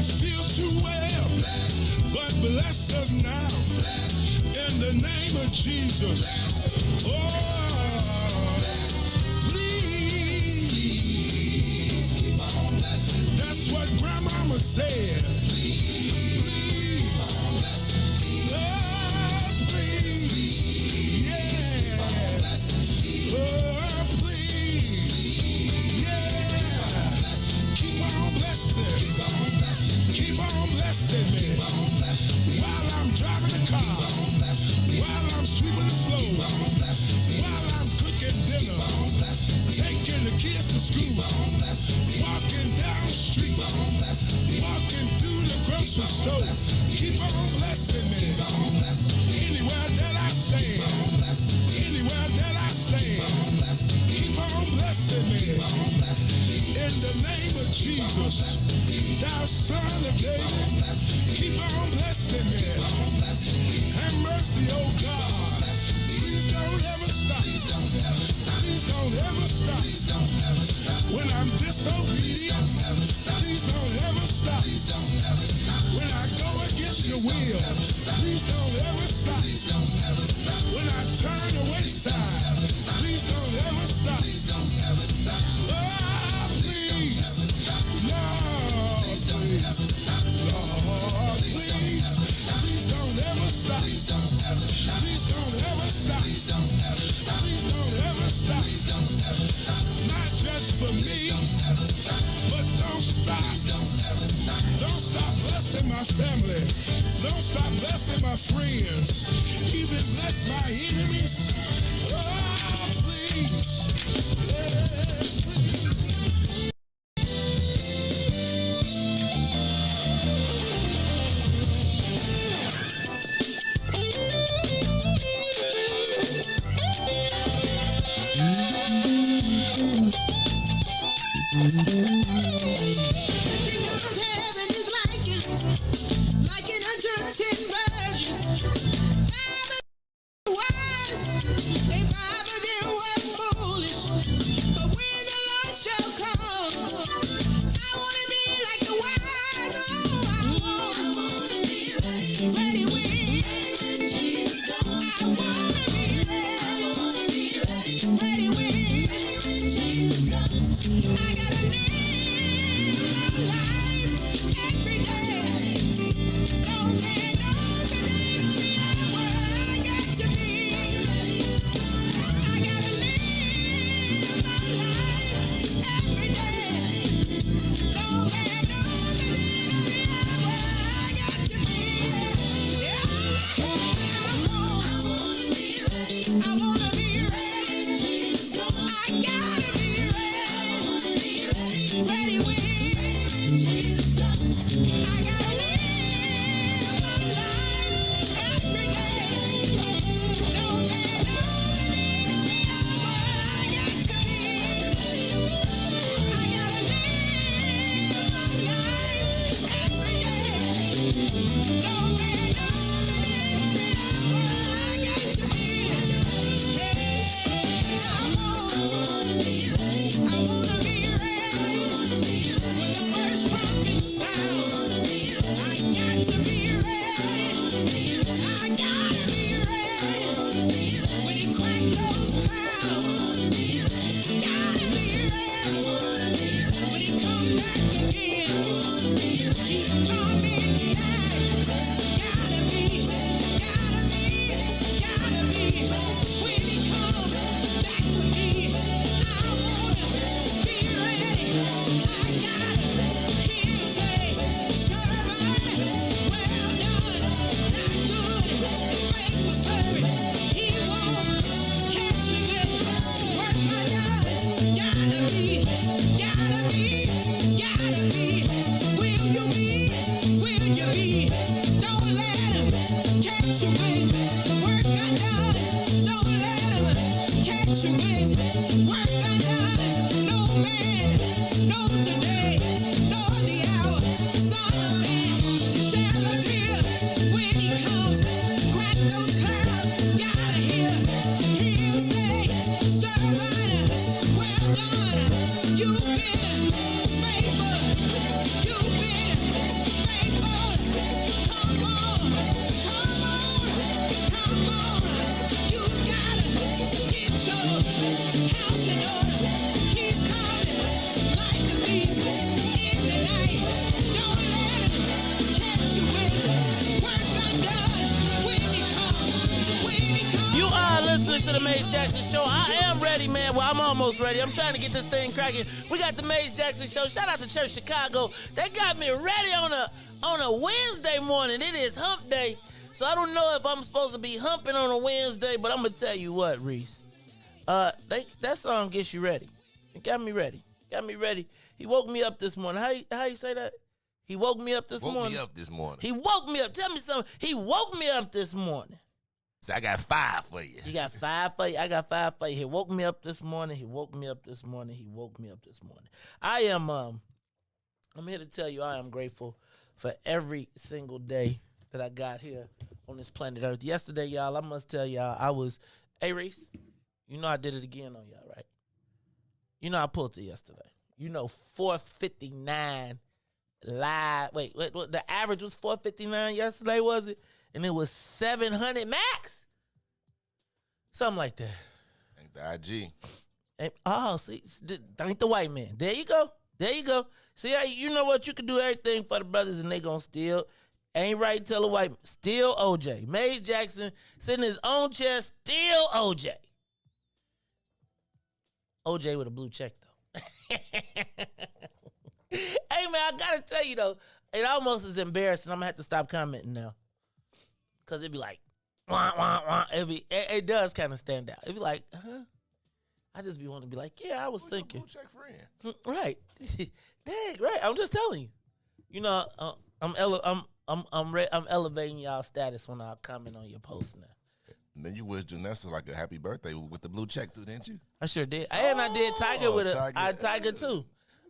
feel too well, but bless us now. In the name of Jesus. Oh, please keep on blessing. That's what Grandmama said. Please. Oh, please. Yeah. Oh, please. Yeah. Keep on blessing. Keep on blessing me. While I'm driving the car. While I'm sweeping the floor, while I'm cooking dinner, taking the kids to school, walking down the street, walking through the grocery store, keep on blessing me. Anywhere that I stand, anywhere that I stand, keep on blessing me. In the name of Jesus, thou son of David, keep on blessing me. Have mercy, oh God. Please don't ever stop. Please don't ever stop. When I'm disobedient, please don't ever stop. When I go against your will, please don't ever stop. When I turn away side, please don't ever stop. Oh, please. Lord, please. Lord, please. Please don't ever stop. Please don't ever stop. Please don't ever stop. Please don't ever stop. Not just for me, but don't stop. Don't stop blessing my family. Don't stop blessing my friends. Even bless my enemies. Oh, please. Yeah, please. to the Maze Jackson Show. I am ready, man. Well, I'm almost ready. I'm trying to get this thing cracking. We got the Maze Jackson Show. Shout out to Church Chicago. They got me ready on a Wednesday morning. It is hump day. So I don't know if I'm supposed to be humping on a Wednesday, but I'm going to tell you what, Riis. That song gets you ready. It got me ready. Got me ready. He woke me up this morning. How you say that? He woke me up this morning. Woke me up this morning. He woke me up. Tell me something. He woke me up this morning. So I got 5 for you. You got 5 for you. I got 5 for you. He woke me up this morning. He woke me up this morning. He woke me up this morning. I am I'm here to tell you I am grateful for every single day that I got here on this planet Earth. Yesterday, y'all, I must tell y'all, hey, Riis, you know I did it again on y'all, right? You know I pulled it yesterday. You know 459 live. Wait, the average was 459 yesterday, was it? And it was 700 max? Something like that. Ain't the IG. See, thank the white man. There you go. There you go. See, you know what? You can do everything for the brothers and they gonna steal. Ain't right, tell a white man. Still OJ. Maze Jackson sitting in his own chair, still OJ. OJ with a blue check, though. Hey, man, I gotta tell you, though, it almost is embarrassing. I'm gonna have to stop commenting now. Because it'd be like, wah, wah, wah. It does kind of stand out. It'd be like, huh? I just be wanting to be like, yeah, I was thinking. Blue check friend. Right. Dang, right. I'm just telling you. You know, I'm elevating y'all status when I comment on your post now. And then you wished Janessa like a happy birthday with the blue check too, didn't you? I sure did. And I did Tiger with Tiger too.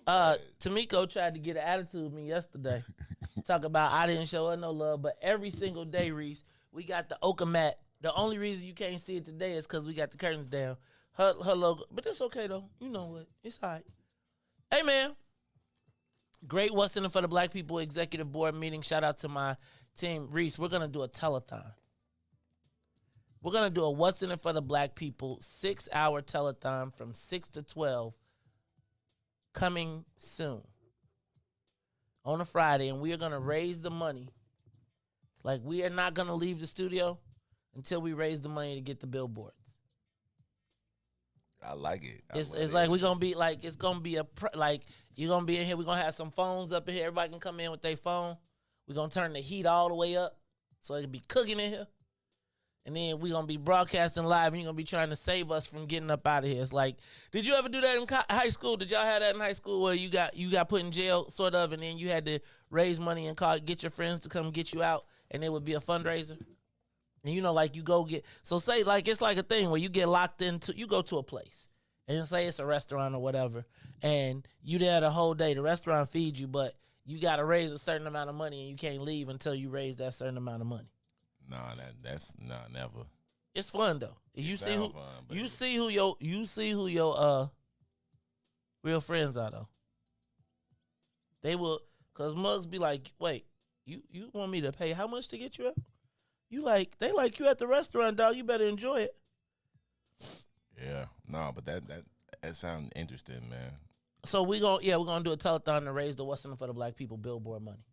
Okay. Tamiko tried to get an attitude with me yesterday. Talk about I didn't show her no love, but every single day, Riis, we got the Oka mat. The only reason you can't see it today is because we got the curtains down. Her logo, but it's okay though. You know what? It's all right. Hey man, great What's in it for the Black People Executive Board meeting. Shout out to my team, Riis. We're gonna do a telethon. We're gonna do a What's in it for the Black People 6-hour telethon from 6 to 12. Coming soon on a Friday, and we are going to raise the money. Like, we are not going to leave the studio until we raise the money to get the billboards. I like it. It's like we're going to be like, it's going to be like, you're going to be in here. We're going to have some phones up in here. Everybody can come in with their phone. We're going to turn the heat all the way up so it can be cooking in here. And then we're going to be broadcasting live, and you're going to be trying to save us from getting up out of here. It's like, did you ever do that in high school? Did y'all have that in high school where you got put in jail, sort of, and then you had to raise money and get your friends to come get you out, and it would be a fundraiser? And, you know, like, you go get, so say, like, it's like a thing where you get locked into, you go to a place, and say it's a restaurant or whatever, and you there the whole day. The restaurant feeds you, but you got to raise a certain amount of money, and you can't leave until you raise that certain amount of money. No, that's never. It's fun though. You see who your real friends are though. They will, cause mugs be like, wait, you want me to pay how much to get you out? They like you at the restaurant, dog. You better enjoy it. Yeah, no, but that sounds interesting, man. So we're gonna do a telethon to raise the What's in it for the Black People billboard money.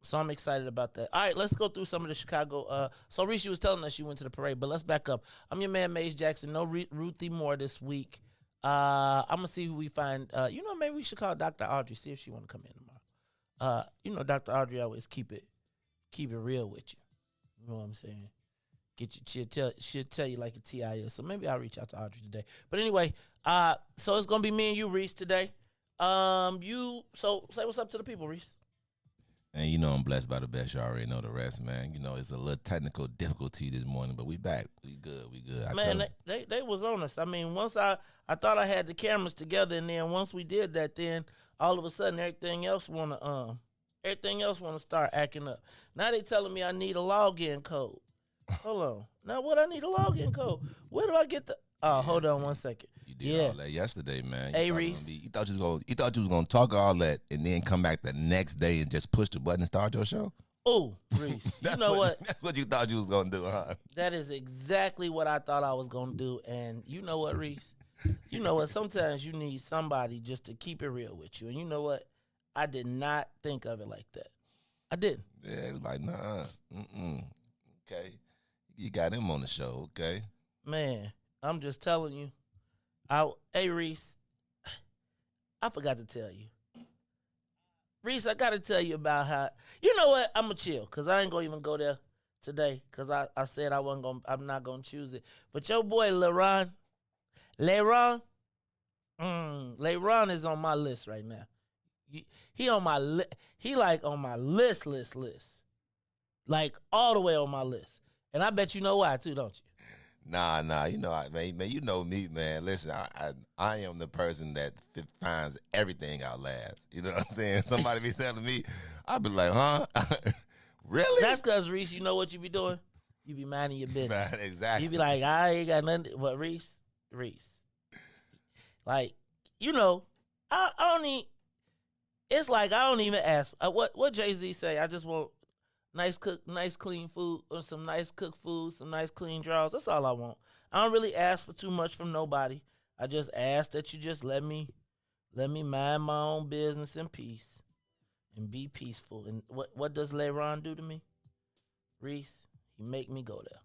So I'm excited about that. All right, let's go through some of the Chicago. So Riis was telling us she went to the parade, but let's back up. I'm your man, Maze Jackson. No Ruthie Moore this week. I'm gonna see who we find. Maybe we should call Dr. Audrey, see if she want to come in tomorrow. Dr. Audrey always keep it real with you. You know what I'm saying? She'll tell you like a TIS. So maybe I'll reach out to Audrey today. But anyway, so it's gonna be me and you, Riis, today. So say what's up to the people, Riis. And I'm blessed by the best. You already know the rest, man. It's a little technical difficulty this morning, but we back. We good. Man, they was on us. I mean, once I thought I had the cameras together, and then once we did that, then all of a sudden everything else wanna start acting up. Now they telling me I need a login code. Hold on. Now what I need a login code? Where do I get the? Oh, hold on one second. You did all that yesterday, man. Hey, Riis. You thought you was gonna talk all that and then come back the next day and just push the button and start your show? Oh, Riis. You know what? That's what you thought you was gonna do, huh? That is exactly what I thought I was gonna do. And you know what, Riis? You know what? Sometimes you need somebody just to keep it real with you. And you know what? I did not think of it like that. I didn't. Yeah, it was like, nah, okay. You got him on the show, okay? Man, I'm just telling you. Hey, Riis, I forgot to tell you. Riis, I got to tell you about how, you know what? I'm going to chill because I ain't going to even go there today because I said I'm not going to choose it. But your boy, LaQuan is on my list right now. He on my he like on my list. Like all the way on my list. And I bet you know why too, don't you? Nah, you know, man, you know me, man. Listen, I am the person that finds everything out last. You know what I'm saying? Somebody be saying to me, I be like, huh? Really? That's because, Riis, you know what you be doing? You be minding your business. Man, exactly. You be like, I ain't got nothing. But Riis. Like, you know, I don't need, it's like I don't even ask. What Jay-Z say? I just want nice clean food, or some nice cooked food, some nice clean draws. That's all I want. I don't really ask for too much from nobody. I just ask that you just let me mind my own business in peace and be peaceful. And what does LaQuan do to me? Riis, he make me go there.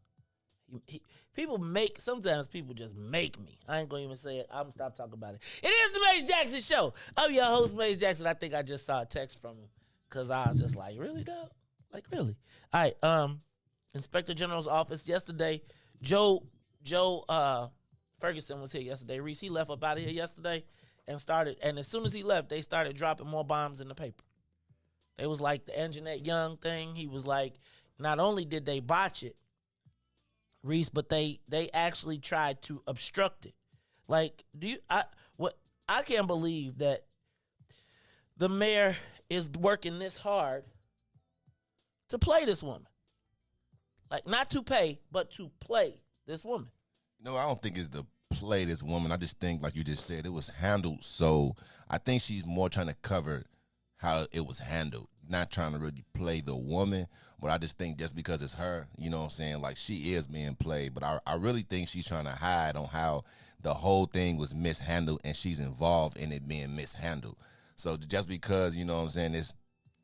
Sometimes people just make me. I ain't gonna even say it. I'm gonna stop talking about it. It is the Mace Jackson Show. I'm your host, Mace Jackson. I think I just saw a text from him because I was just like, really, dog? Like, really? All right. Inspector General's office yesterday. Joe Ferguson was here yesterday. Riis, he left up out of here yesterday and as soon as he left, they started dropping more bombs in the paper. It was like the Anjanette Young thing. He was like, not only did they botch it, Riis, but they actually tried to obstruct it. Like, I can't believe that the mayor is working this hard to play this woman. Like, not to pay, but to play this woman. No, I don't think it's to play this woman. I just think, like you just said, it was handled. So I think she's more trying to cover how it was handled, not trying to really play the woman. But I just think just because it's her, you know what I'm saying, like she is being played. But I really think she's trying to hide on how the whole thing was mishandled and she's involved in it being mishandled. So just because, you know what I'm saying, it's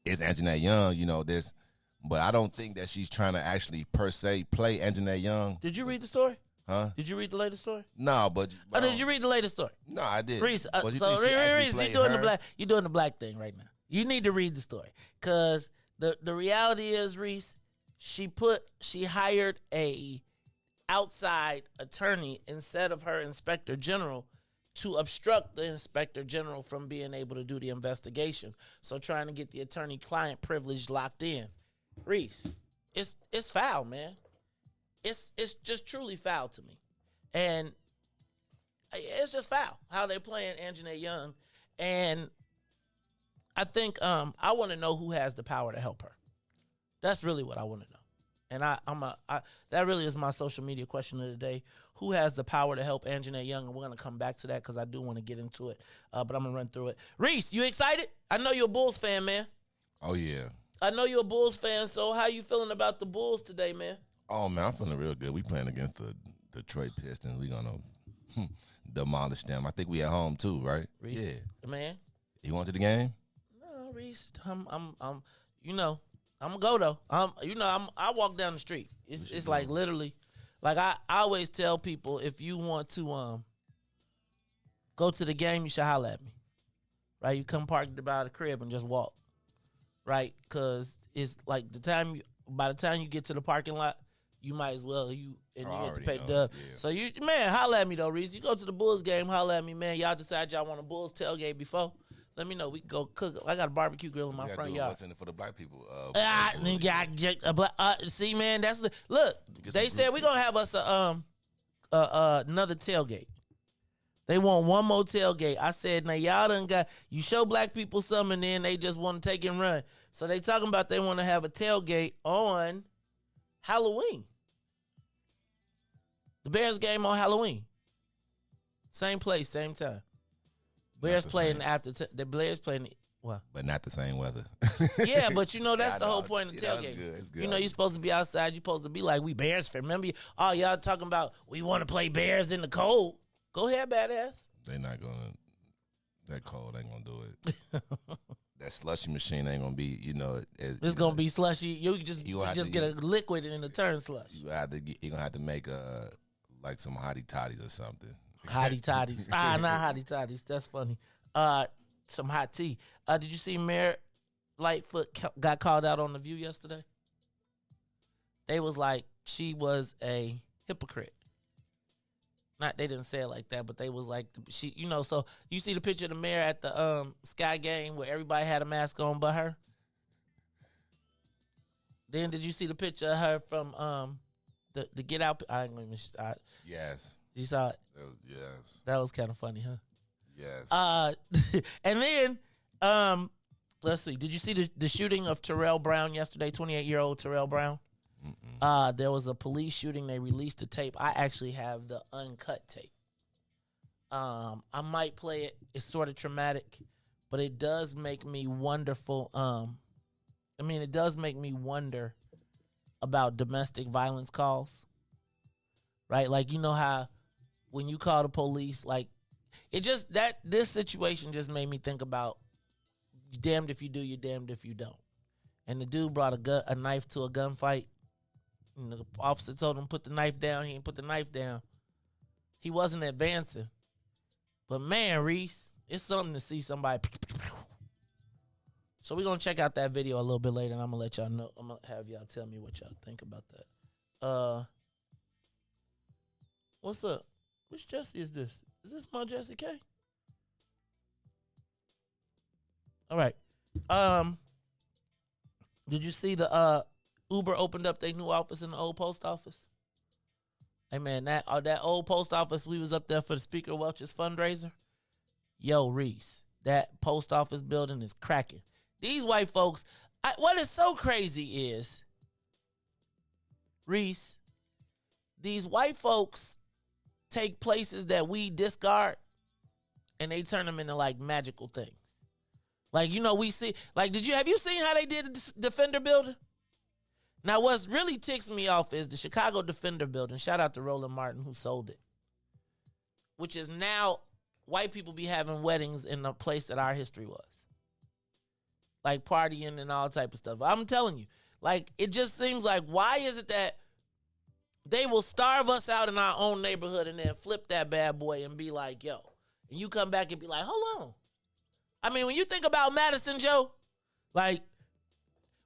Anjanette Young, you know, this. But I don't think that she's trying to actually, per se, play Anjanette Young. Did you read the story? Huh? Did you read the latest story? No, but did you read the latest story? No, I did. Riis, Riis, you're doing the black thing right now. You need to read the story. Because the reality is, Riis, she hired a outside attorney instead of her inspector general to obstruct the inspector general from being able to do the investigation. So trying to get the attorney-client privilege locked in. Riis, it's foul, man. It's just truly foul to me. And it's just foul how they're playing Anjanette Young. And I think I want to know who has the power to help her. That's really what I want to know. And that really is my social media question of the day. Who has the power to help Anjanette Young? And we're going to come back to that because I do want to get into it. But I'm going to run through it. Riis, you excited? I know you're a Bulls fan, man. Oh, yeah. I know you're a Bulls fan, so how you feeling about the Bulls today, man? Oh, man, I'm feeling real good. We playing against the Detroit Pistons. We're going to demolish them. I think we at home, too, right? Riis, yeah. Man. You went to the game? No, Riis. I'm going to go, though. I walk down the street. It's like literally, like I always tell people, if you want to go to the game, you should holler at me. Right? You come park by the crib and just walk. Right? Because it's like by the time you get to the parking lot, you might as well, you have to pay dub. Yeah. So holler at me though, Riis. You go to the Bulls game, holler at me, man. Y'all decide y'all want a Bulls tailgate before. Let me know. We can go cook. I got a barbecue grill in my front yard. What's in it for the black people? See, man, look. They said we're gonna have us another tailgate. They want one more tailgate. I said, now y'all you show black people something, and then they just want to take and run. So they talking about they want to have a tailgate on Halloween. The Bears game on Halloween. Same place, same time. Bears playing the Bears playing what? But not the same weather. Yeah, but that's the whole point of the tailgate. It's good. You're supposed to be outside. You're supposed to be like, we Bears fan. Remember, y'all talking about we want to play Bears in the cold. Go ahead, badass. They're not gonna. That cold ain't gonna do it. That slushy machine ain't gonna be. It's gonna be slushy. You just get a liquid and then it turns slush. You're gonna have to make like some hottie toddies or something. Hottie toddies. Not hottie toddies. That's funny. Some hot tea. Did you see Mayor Lightfoot got called out on The View yesterday? They was like she was a hypocrite. Not they didn't say it like that, but they was like she. So you see the picture of the mayor at the Sky game where everybody had a mask on but her. Then did you see the picture of her from the Get Out? I ain't gonna even. Yes. You saw it. Yes. That was kind of funny, huh? Yes. And then let's see. Did you see the shooting of Turrell Brown yesterday? 28-year-old Turrell Brown. There was a police shooting. They released the tape. I actually have the uncut tape. I might play it. It's sort of traumatic, but it does make me wonderful. It does make me wonder about domestic violence calls, right? Like, you know how when you call the police, like this situation just made me think about you're damned if you do, you're damned if you don't. And the dude brought a knife to a gunfight. And the officer told him put the knife down. He didn't put the knife down. He wasn't advancing. But man, Riis, it's something to see somebody. So we're going to check out that video a little bit later, and I'm going to let y'all know. I'm going to have y'all tell me what y'all think about that. What's up? Which Jesse is this? Is this my Jesse K? All right. Did you see the Uber opened up their new office in the old post office? Hey, man, that old post office, we was up there for the Speaker Welch's fundraiser. Yo, Riis, that post office building is cracking. These white folks, what is so crazy is, Riis, these white folks take places that we discard and they turn them into like magical things. Like, we see, like, have you seen how they did the Defender building? Now, what's really ticks me off is the Chicago Defender building. Shout out to Roland Martin who sold it. Which is now white people be having weddings in the place that our history was. Like partying and all type of stuff. I'm telling you, like, it just seems like, why is it that they will starve us out in our own neighborhood and then flip that bad boy and be like, yo. And you come back and be like, hold on. I mean, when you think about Madison, Joe, like,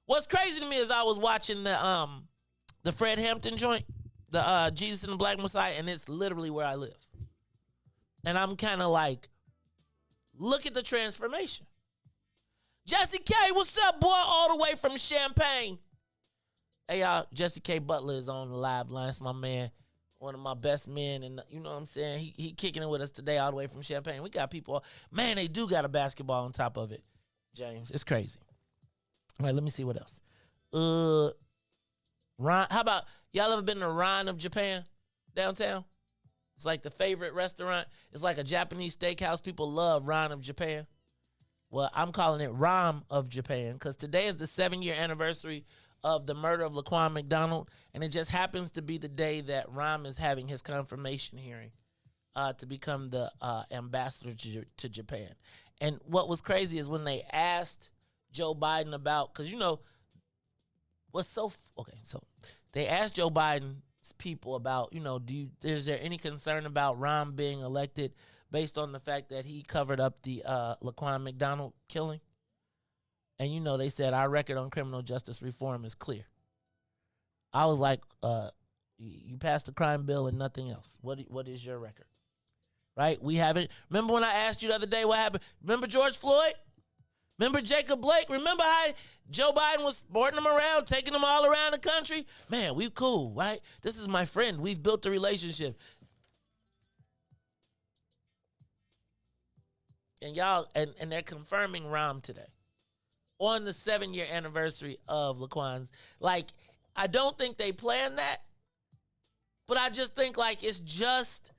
what's crazy to me is I was watching the Fred Hampton joint, the Jesus and the Black Messiah, and it's literally where I live. And I'm kind of like, look at the transformation. Jesse K, what's up, boy? All the way from Champaign. Hey, y'all, Jesse K. Butler is on the live line. It's my man, one of my best men, and you know what I'm saying? He kicking it with us today all the way from Champaign. We got people, man, they do got a basketball on top of it, James. It's crazy. All right, let me see what else. Ron, how about, y'all ever been to Rahm of Japan downtown? It's like the favorite restaurant. It's like a Japanese steakhouse. People love Rahm of Japan. Well, I'm calling it Rahm of Japan because today is the 7-year anniversary of the murder of LaQuan McDonald, and it just happens to be the day that Rahm is having his confirmation hearing to become the ambassador to Japan. And what was crazy is when they asked Joe Biden about, because so they asked Joe Biden's people about, is there any concern about Rahm being elected based on the fact that he covered up the LaQuan McDonald killing? And, they said our record on criminal justice reform is clear. I was like, you passed the crime bill and nothing else. What is your record? Right? We haven't. Remember when I asked you the other day what happened? Remember George Floyd? Remember Jacob Blake? Remember how Joe Biden was sporting them around, taking them all around the country? Man, we cool, right? This is my friend. We've built a relationship. And y'all, and they're confirming Rahm today on the 7-year anniversary of LaQuan's. Like, I don't think they planned that, but I just think, like, it's just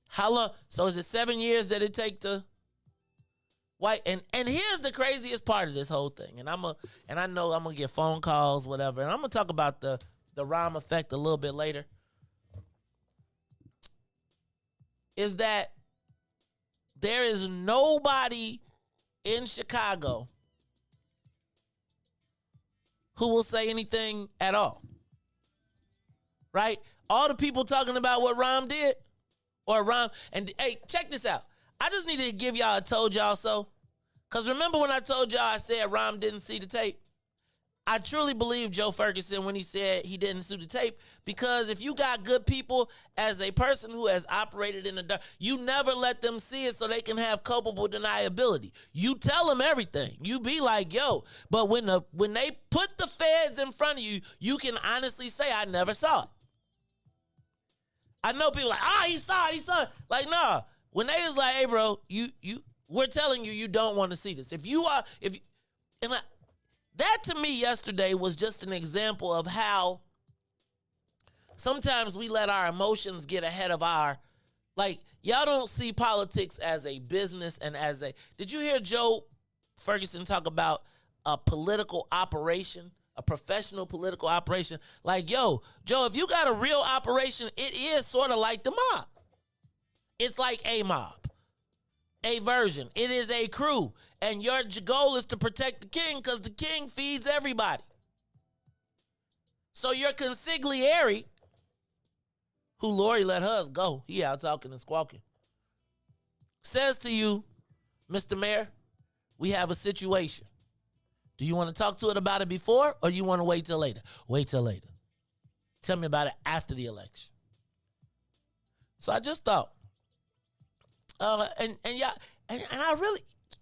how long. So is it 7 years that it take to white? And here's the craziest part of this whole thing. And I know I'm gonna get phone calls, whatever. And I'm gonna talk about the Rahm effect a little bit later. Is that there is nobody in Chicago who will say anything at all. right? All the people talking about what Rahm did, or Rahm, and hey, check this out. I just need to give y'all a told y'all so. Because remember when I told y'all I said Rahm didn't see the tape? I truly believe Joe Ferguson when he said he didn't see the tape, because if you got good people as a person who has operated in the dark, you never let them see it so they can have culpable deniability. You tell them everything. You be like, yo, but when they put the feds in front of you, you can honestly say, I never saw it. I know people like, he saw it. Like, nah. When they was like, hey, bro, we're telling you don't want to see this. That to me yesterday was just an example of how sometimes we let our emotions get ahead of like, y'all don't see politics as a business and did you hear Joe Ferguson talk about a political operation, a professional political operation? Like, yo, Joe, if you got a real operation, it is sort of like the mob. It's like a mob, a version. It is a crew. And your goal is to protect the king because the king feeds everybody. So your consigliere, who Lori let hers go, he out talking and squawking, says to you, Mr. Mayor, we have a situation. Do you want to talk to it about it before, or do you want to wait till later? Wait till later. Tell me about it after the election. So I just thought, and I really,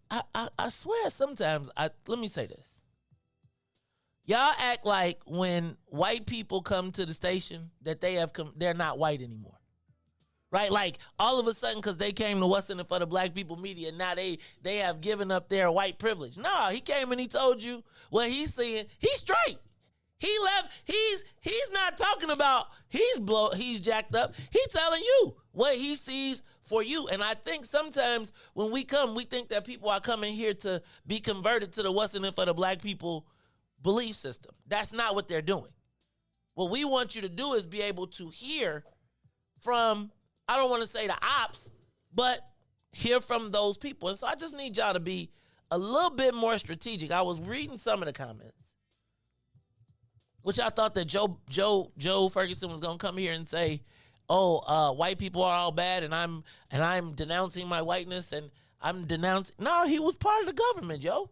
I swear sometimes, let me say this. Y'all act like when white people come to the station that they're not white anymore. Right? Like all of a sudden, because they came to What's in It for the Black People Media, now they have given up their white privilege. No, he came and he told you what he's seeing. He's straight. He left. He's not talking about he's jacked up. He's telling you what he sees for you. And I think sometimes when we come, we think that people are coming here to be converted to the What's in It for the Black People belief system. That's not what they're doing. What we want you to do is be able to hear from, I don't want to say the ops, but hear from those people. And so I just need y'all to be a little bit more strategic. I was reading some of the comments, which I thought that Joe Ferguson was going to come here and say, white people are all bad, and I'm denouncing my whiteness, and I'm denouncing. No, he was part of the government, Joe.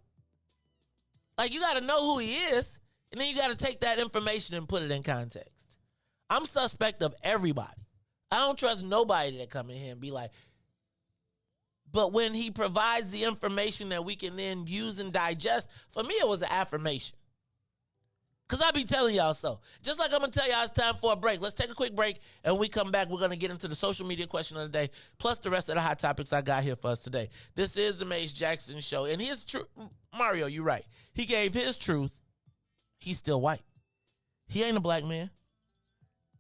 Like, you got to know who he is, and then you got to take that information and put it in context. I'm suspect of everybody. I don't trust nobody that come in here and be like, but when he provides the information that we can then use and digest, for me, it was an affirmation. Because I be telling y'all so. Just like I'm going to tell y'all it's time for a break. Let's take a quick break, and when we come back, we're going to get into the social media question of the day, plus the rest of the hot topics I got here for us today. This is the Mace Jackson Show, and his truth, Mario, you're right. He gave his truth. He's still white. He ain't a black man.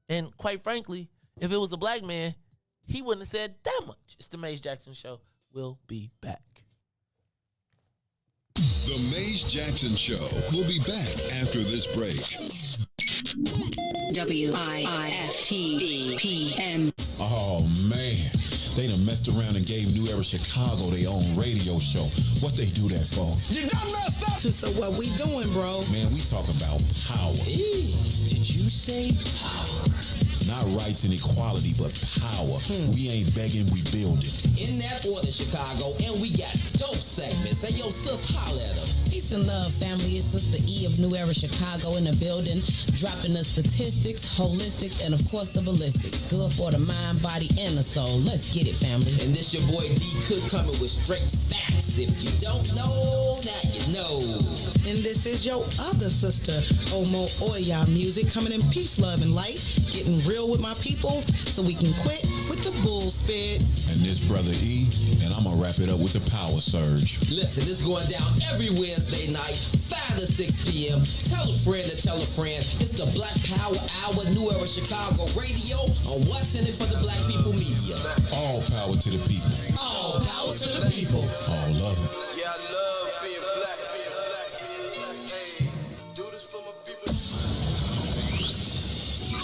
And quite frankly, if it was a black man, he wouldn't have said that much. It's the Mace Jackson Show. We'll be back. The Mace Jackson Show will be back after this break. WIIFTBP. Oh, man. They done messed around and gave New Era Chicago their own radio show. What they do that for? You done messed up! So what we doing, bro? Man, we talk about power. Did you say power? Not rights and equality, but power. We ain't begging, we building. In that order, Chicago, and we got dope segments. Hey, yo, sis, holla at them. Peace and love, family. It's Sister E of New Era Chicago in the building, dropping the statistics, holistics, and of course the ballistics. Good for the mind, body, and the soul. Let's get it, family. And this your boy D Cook coming with straight facts. If you don't know, now you know. And this is your other sister, Omo Oya Music, coming in peace, love, and light, getting real with my people so we can quit with the bull spit. And this brother E, and I'm gonna wrap it up with the power surge. Listen, it's going down every Wednesday night, 5 to 6 p.m. Tell a friend to tell a friend. It's the Black Power Hour, New Era Chicago Radio on What's in It for the Black People Media. All power to the people. All power to the people. All love it. Yeah, I love being black. Hey, do this for my people.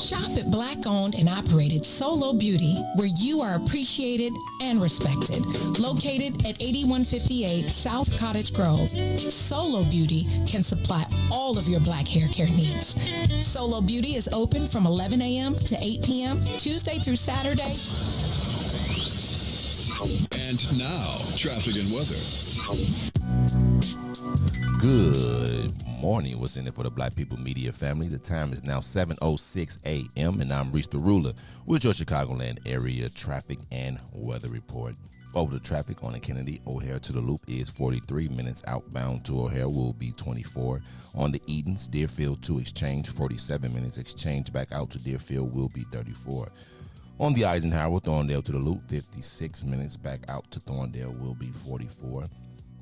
Shop at Black-owned and operated Solo Beauty, where you are appreciated and respected. Located at 8158 South Cottage Grove, Solo Beauty can supply all of your black hair care needs. Solo Beauty is open from 11 a.m. to 8 p.m., Tuesday through Saturday. And now, traffic and weather. Good morning. What's in it for the Black People Media family? The time is now 7:06 a.m. and I'm Riis the Ruler with your Chicagoland area traffic and weather report. Over the traffic on the Kennedy O'Hare to the Loop is 43 minutes. Outbound to O'Hare will be 24. On the Edens, Deerfield to Exchange, 47 minutes. Exchange back out to Deerfield will be 34. On the Eisenhower, Thorndale to the Loop, 56 minutes. Back out to Thorndale will be 44.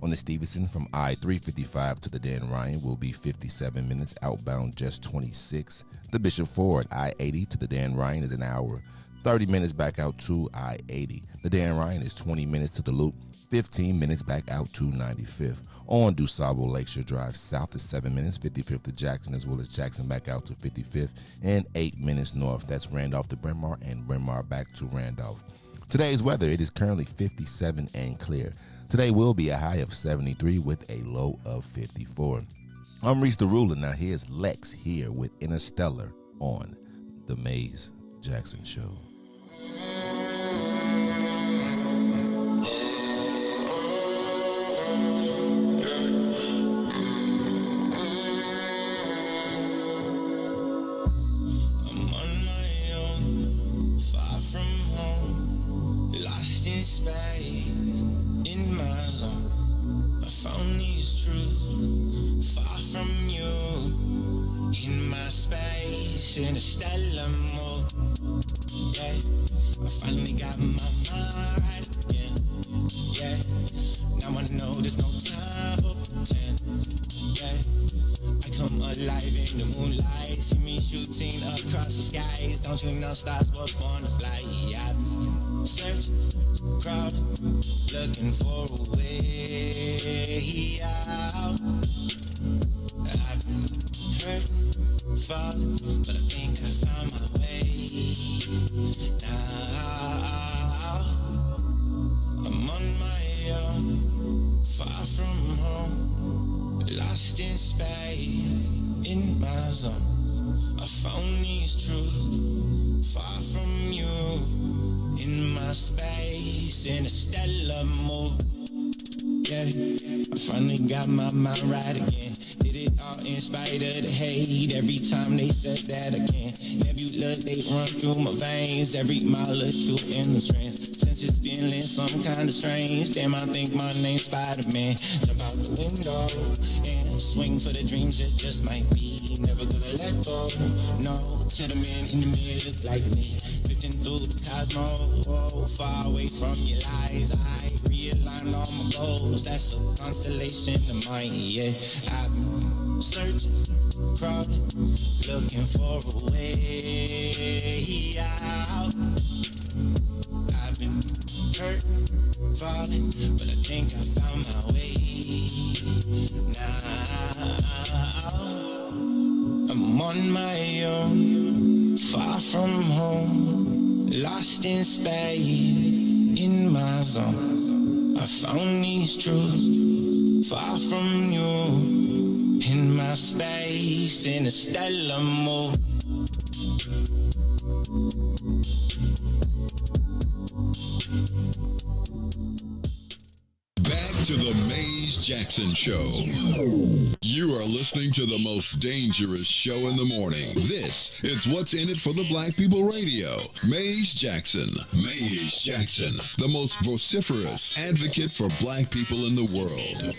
On the Stevenson from I-355 to the Dan Ryan will be 57 minutes. Outbound just 26. The Bishop Ford I-80 to the Dan Ryan is an hour. 30 minutes back out to I-80. The Dan Ryan is 20 minutes to the Loop. 15 minutes back out to 95th. On DuSable Lakeshore Drive south is 7 minutes. 55th to Jackson, as well as Jackson back out to 55th. And 8 minutes north. That's Randolph to Bryn Mawr and Bryn Mawr back to Randolph. Today's weather, it is currently 57 and clear. Today will be a high of 73 with a low of 54. I'm Riis the Ruler. Now here's Lex here with Interstellar on The Maze Jackson Show. Interstellar mode, yeah. I finally got my mind right again, yeah. Now I know there's no time for pretend, yeah. I come alive in the moonlight, see me shooting across the skies. Don't you know stars were born to fly? I've been searching, crowded, looking for a way out. I've been hurting, falling, but I think I found my way now. I'm on my own, far from home, lost in space, in my zone. I found these truths, far from you, in my space, in a stellar mode. Yeah, I finally got my mind right again. Did it all in spite of the hate. Every time they said that I can't. Nebulous, they run through my veins. Every molecule in the trance. Senses feeling some kind of strange. Damn, I think my name's Spider-Man. Jump out the window and swing for the dreams that just might be. Never gonna let go. No, to the man in the mirror look like me. Drifting through the cosmos, oh, far away from your lies. I realign all my goals. That's a constellation of mine, yeah. I've been searching, crawling, looking for a way out. I've been hurting, falling, but I think I found my way now. I'm on my own, far from home, lost in space, in my zone. I found these truths, far from you, in my space, in a stellar mode. Back to the Maze Jackson Show. You are listening to the most dangerous show in the morning. This is What's in It for the Black People Radio. Maze Jackson. Maze Jackson, the most vociferous advocate for black people in the world.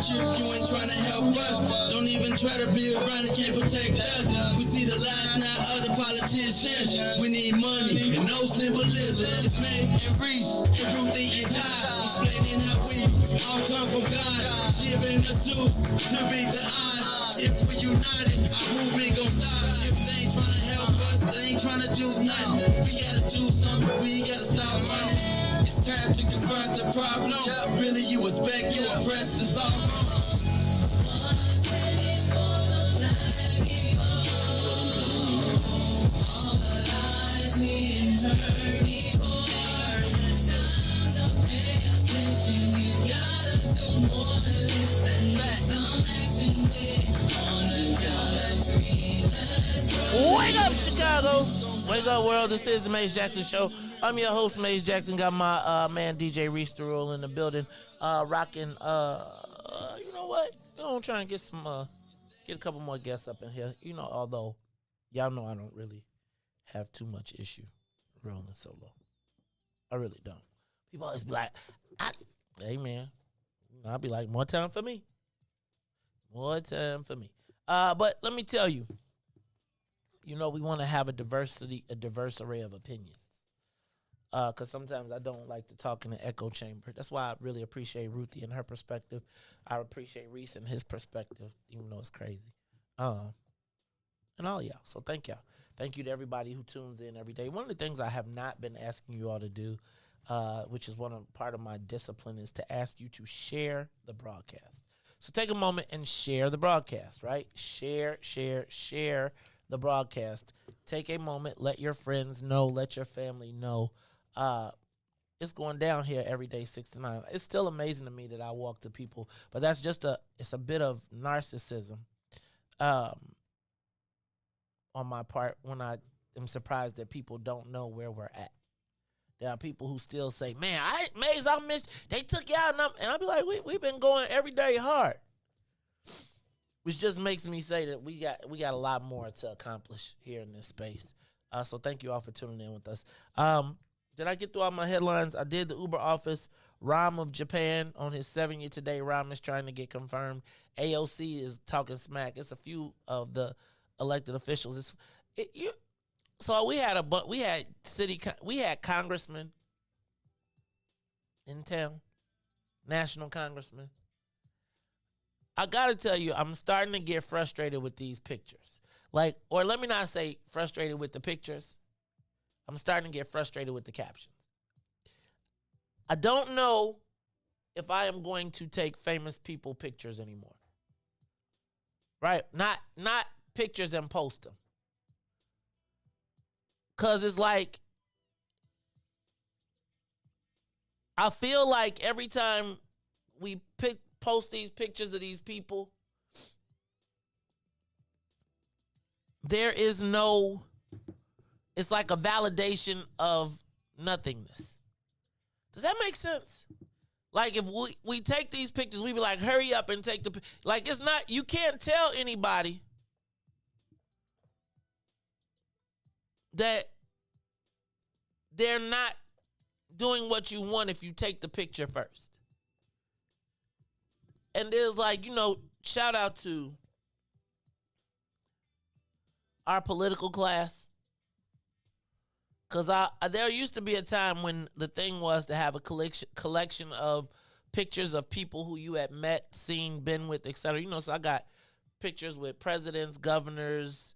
If you ain't trying to help us, don't even try to be around and can't protect us. We see the lies now other politicians. We need money and no symbolism. It's Mace and Riis and Ruthie and Todd explaining how we all come from God, giving us tools to beat the odds. If we united, our movement gon' stop. If they ain't trying to help us, they ain't trying to do nothing. We gotta do something, we gotta stop running. It's time to confront the problem. Really, you expect, you oppressed, it's all wrong. Wake up, Chicago! Wake up, world! This is the Mace Jackson Show. I'm your host, Mace Jackson. Got my man DJ Riis Turrell in the building, rocking. You know what? I'm trying to get a couple more guests up in here. You know, although y'all know I don't really have too much issue rolling solo. I really don't. People always be like, "Hey man," I'll be like, "More time for me. More time for me." But let me tell you. You know, we want to have a diverse array of opinions. Because sometimes I don't like to talk in an echo chamber. That's why I really appreciate Ruthie and her perspective. I appreciate Riis and his perspective, even though it's crazy. And all y'all. So thank y'all. Thank you to everybody who tunes in every day. One of the things I have not been asking you all to do, which is part of my discipline, is to ask you to share the broadcast. So take a moment and share the broadcast, right? Share the broadcast. Take a moment, let your friends know, let your family know. It's going down here every day, 6 to 9. It's still amazing to me that I walk to people, but that's it's a bit of narcissism on my part when I am surprised that people don't know where we're at. There are people who still say, "Man, Maze, I missed. They took you out," and I'll be like, "We've been going every day hard." Which just makes me say that we got a lot more to accomplish here in this space. So thank you all for tuning in with us. Did I get through all my headlines? I did. The Uber office, Rahm of Japan on his 7th year today. Rahm is trying to get confirmed. AOC is talking smack. It's a few of the elected officials. So we had congressmen in town, national congressmen. I got to tell you, I'm starting to get frustrated with these pictures. Or let me not say frustrated with the pictures. I'm starting to get frustrated with the captions. I don't know if I am going to take famous people pictures anymore. Right? Not pictures and post them. Because it's like, I feel like every time we post these pictures of these people, it's like a validation of nothingness. Does that make sense? Like if we take these pictures, we be like, hurry up and take the, like it's not, you can't tell anybody that they're not doing what you want if you take the picture first. And there's shout out to our political class. Because there used to be a time when the thing was to have a collection of pictures of people who you had met, seen, been with, etc. So I got pictures with presidents, governors.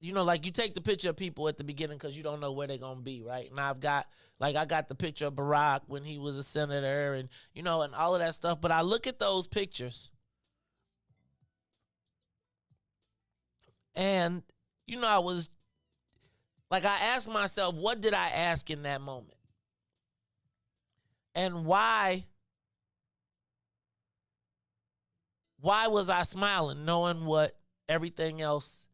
You take the picture of people at the beginning because you don't know where they're going to be, right? And I got the picture of Barack when he was a senator and, and all of that stuff. But I look at those pictures and, I was, I asked myself, what did I ask in that moment? And why was I smiling knowing what everything else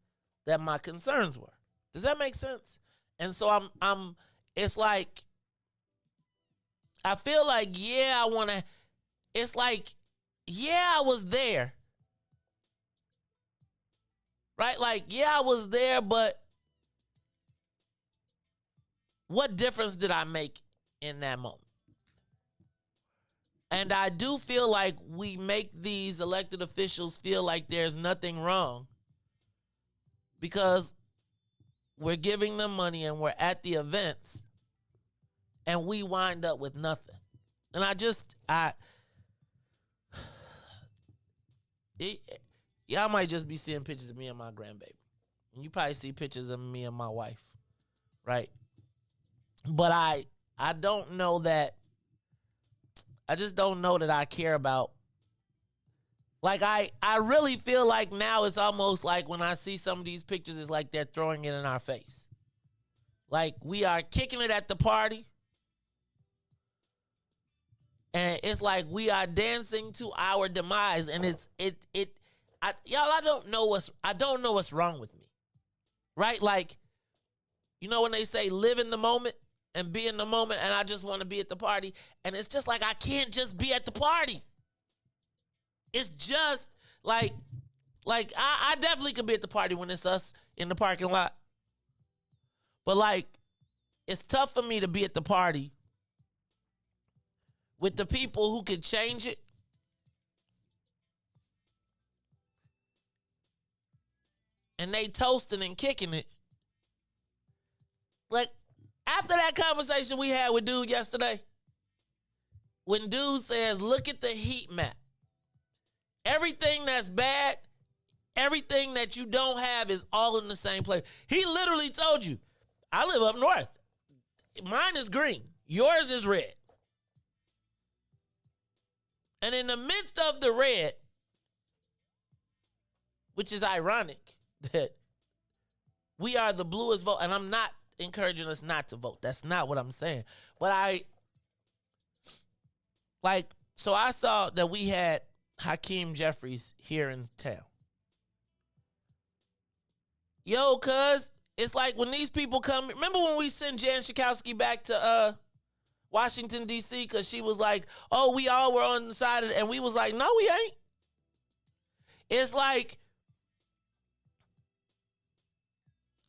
that my concerns were? Does that make sense? And so it's like, I feel like, I was there. Right? I was there, but what difference did I make in that moment? And I do feel like we make these elected officials feel like there's nothing wrong because we're giving them money and we're at the events and we wind up with nothing. And y'all might just be seeing pictures of me and my grandbaby. And you probably see pictures of me and my wife, right? But I don't know that, I just don't know that I care about, like I really feel like now it's almost like when I see some of these pictures, it's like they're throwing it in our face. Like we are kicking it at the party. And it's like we are dancing to our demise. And I don't know what's wrong with me. Right? Like, you know when they say live in the moment and be in the moment, and I just want to be at the party, and it's just like I can't just be at the party. It's just like I definitely could be at the party when it's us in the parking lot. But like, it's tough for me to be at the party with the people who could change it. And they toasting and kicking it. Like, after that conversation we had with dude yesterday, when dude says, look at the heat map. Everything that's bad, everything that you don't have is all in the same place. He literally told you, I live up north. Mine is green. Yours is red. And in the midst of the red, which is ironic that we are the bluest vote, and I'm not encouraging us not to vote. That's not what I'm saying. But so I saw that we had Hakeem Jeffries here in town. Yo, cuz, it's like when these people come, remember when we sent Jan Schakowsky back to Washington, D.C., because she was like, oh, we all were on the side of it, and we was like, no, we ain't. It's like,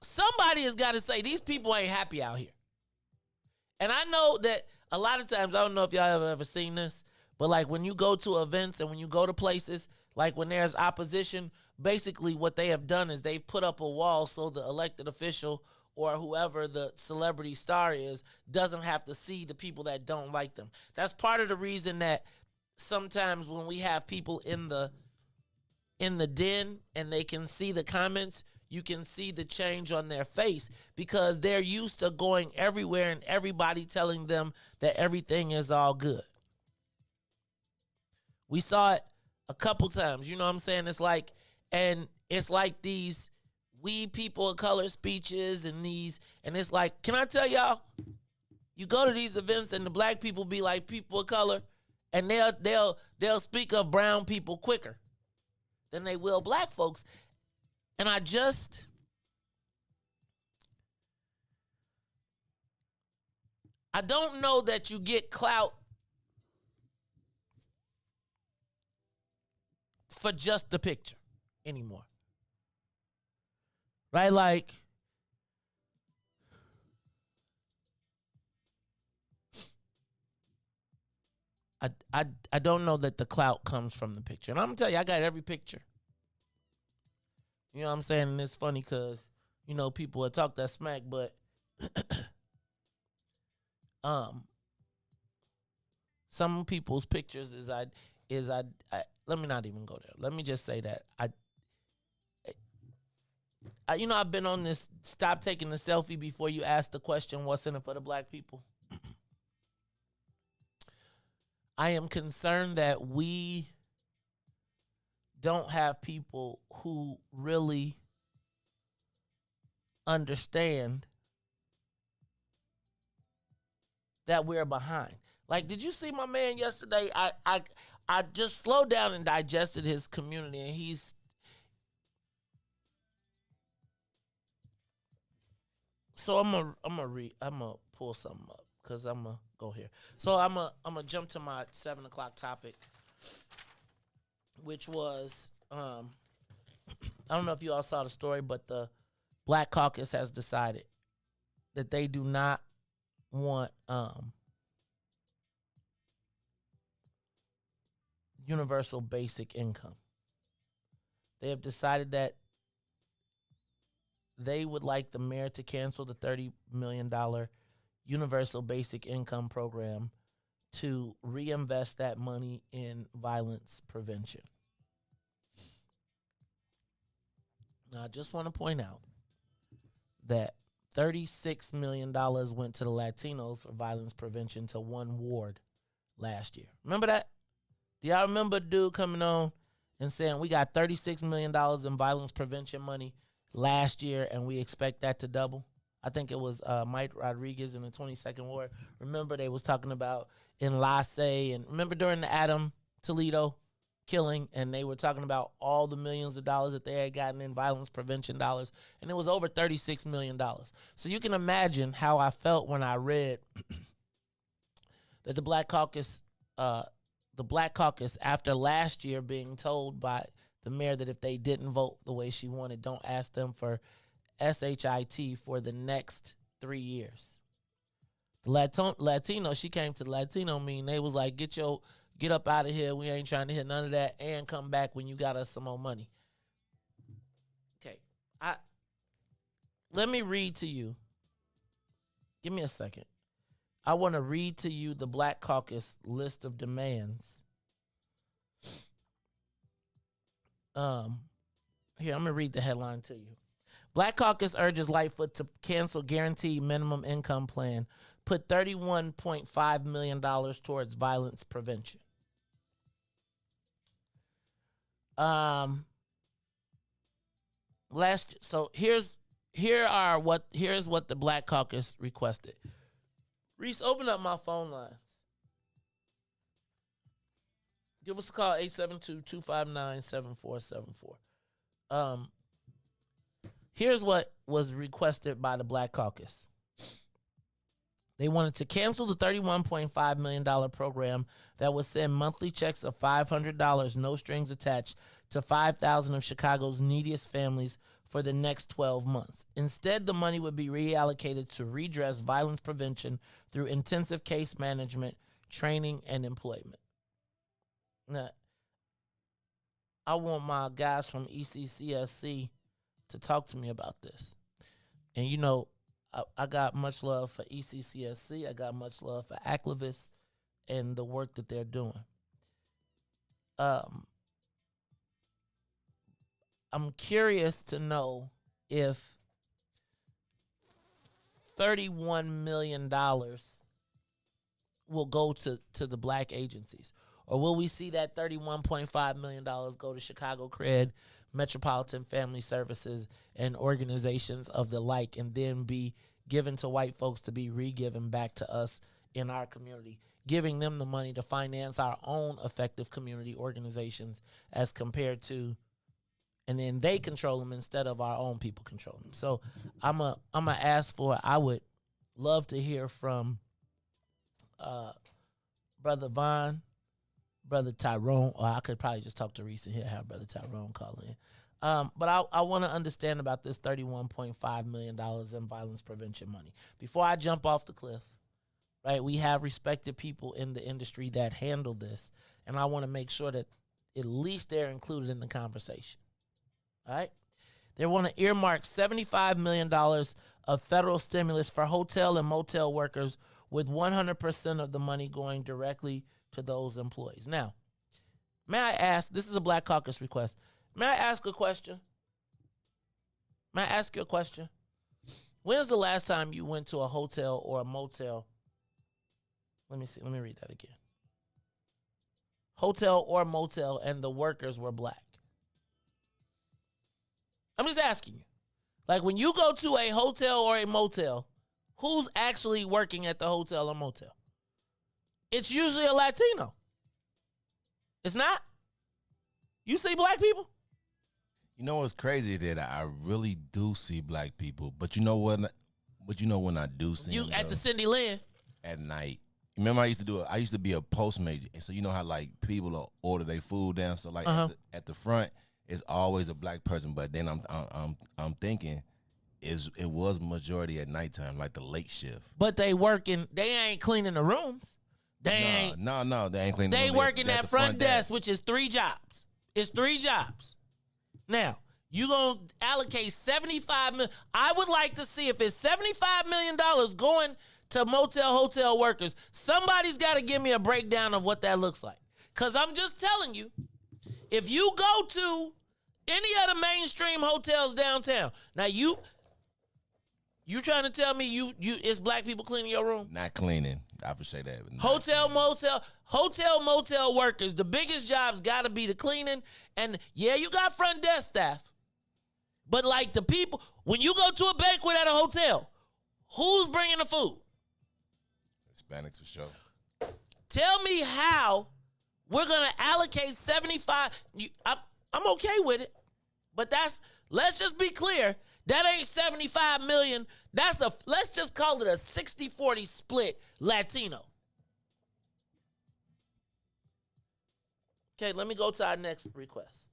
somebody has got to say, these people ain't happy out here. And I know that a lot of times, I don't know if y'all have ever seen this, but like when you go to events and when you go to places, like when there's opposition, basically what they have done is they've put up a wall so the elected official or whoever the celebrity star is doesn't have to see the people that don't like them. That's part of the reason that sometimes when we have people in the den and they can see the comments, you can see the change on their face because they're used to going everywhere and everybody telling them that everything is all good. We saw it a couple times, you know what I'm saying? It's like these we people of color speeches and it's like, can I tell y'all, you go to these events and the black people be like people of color and they'll speak of brown people quicker than they will black folks. And I don't know that you get clout for just the picture anymore. Right? Like, I don't know that the clout comes from the picture. And I'm going to tell you, I got every picture. You know what I'm saying? And it's funny because, you know, people will talk that smack, but some people's pictures let me not even go there. Let me just say that you know, I've been on this stop taking the selfie before you ask the question, what's in it for the black people? I am concerned that we don't have people who really understand that we're behind. Like, did you see my man yesterday? I just slowed down and digested his community, and he's so I'm gonna pull something up because I'm gonna go here. So I'm gonna jump to my 7 o'clock topic, which was I don't know if you all saw the story, but the Black Caucus has decided that they do not want universal basic income. They have decided that they would like the mayor to cancel the $30 million universal basic income program to reinvest that money in violence prevention. Now, I just want to point out that $36 million went to the Latinos for violence prevention to one ward last year. Remember that? Do y'all remember a dude coming on and saying we got $36 million in violence prevention money last year and we expect that to double? I think it was Mike Rodriguez in the 22nd Ward. Remember they was talking about in La Say, and remember during the Adam Toledo killing, and they were talking about all the millions of dollars that they had gotten in violence prevention dollars, and it was over $36 million. So you can imagine how I felt when I read that the Black Caucus, after last year being told by the mayor that if they didn't vote the way she wanted, don't ask them for SHIT for the next 3 years. The Latino, she came to the Latino meeting. They was like, get up out of here. We ain't trying to hear none of that, and come back when you got us some more money. Okay. Let me read to you. Give me a second. I want to read to you the Black Caucus list of demands. Here, I'm going to read the headline to you. Black Caucus urges Lightfoot to cancel guaranteed minimum income plan, put $31.5 million towards violence prevention. Here's what the Black Caucus requested. Riis, open up my phone lines. Give us a call, 872-259-7474. Here's what was requested by the Black Caucus. They wanted to cancel the $31.5 million program that would send monthly checks of $500, no strings attached, to 5,000 of Chicago's neediest families for the next 12 months. Instead, the money would be reallocated to redress violence prevention through intensive case management, training, and employment. Now, I want my guys from ECCSC to talk to me about this. And you know, I got much love for ECCSC. I got much love for Activists and the work that they're doing. I'm curious to know if $31 million will go to the black agencies. Or will we see that $31.5 million go to Chicago Cred, Metropolitan Family Services, and organizations of the like, and then be given to white folks to be re-given back to us in our community, giving them the money to finance our own effective community organizations as compared to, and then they control them instead of our own people control them. So I'm a ask for, I would love to hear from Brother Vaughn, Brother Tyrone, or I could probably just talk to Riis and have Brother Tyrone call in. But I want to understand about this $31.5 million in violence prevention money. Before I jump off the cliff, right, we have respected people in the industry that handle this, and I want to make sure that at least they're included in the conversation. All right? They want to earmark $75 million of federal stimulus for hotel and motel workers, with 100% of the money going directly to those employees. Now, may I ask, this is a Black Caucus request. May I ask a question? May I ask you a question? When's the last time you went to a hotel or a motel? Let me see. Let me read that again. Hotel or motel and the workers were black. I'm just asking you. Like, when you go to a hotel or a motel, who's actually working at the hotel or motel? It's usually a Latino. It's not? You see black people? You know what's crazy that I really do see black people, but you know what? But you know when I do see you them, at the Cindy Lynn at night. Remember, I used to do it. I used to be a Postmaster, and so you know how like people will order their food down. So like at the front, it's always a black person. But then I'm thinking, it was majority at nighttime, like the late shift. But they working. They ain't cleaning the rooms. They ain't. No, they ain't cleaning. They working at at the front desk, which is 3 jobs. It's 3 jobs. Now, you going to allocate $75 million. I would like to see if it's $75 million going to motel, hotel workers. Somebody's got to give me a breakdown of what that looks like. Because I'm just telling you, if you go to any of the mainstream hotels downtown, now you trying to tell me you it's black people cleaning your room? Not cleaning. I would say that. Hotel, motel workers, the biggest jobs got to be the cleaning. And yeah, you got front desk staff. But like the people, when you go to a banquet at a hotel, who's bringing the food? Hispanics for sure. Tell me how we're going to allocate 75. I'm okay with it. But let's just be clear. That ain't 75 million. Let's just call it a 60-40 split Latino. Okay, let me go to our next request.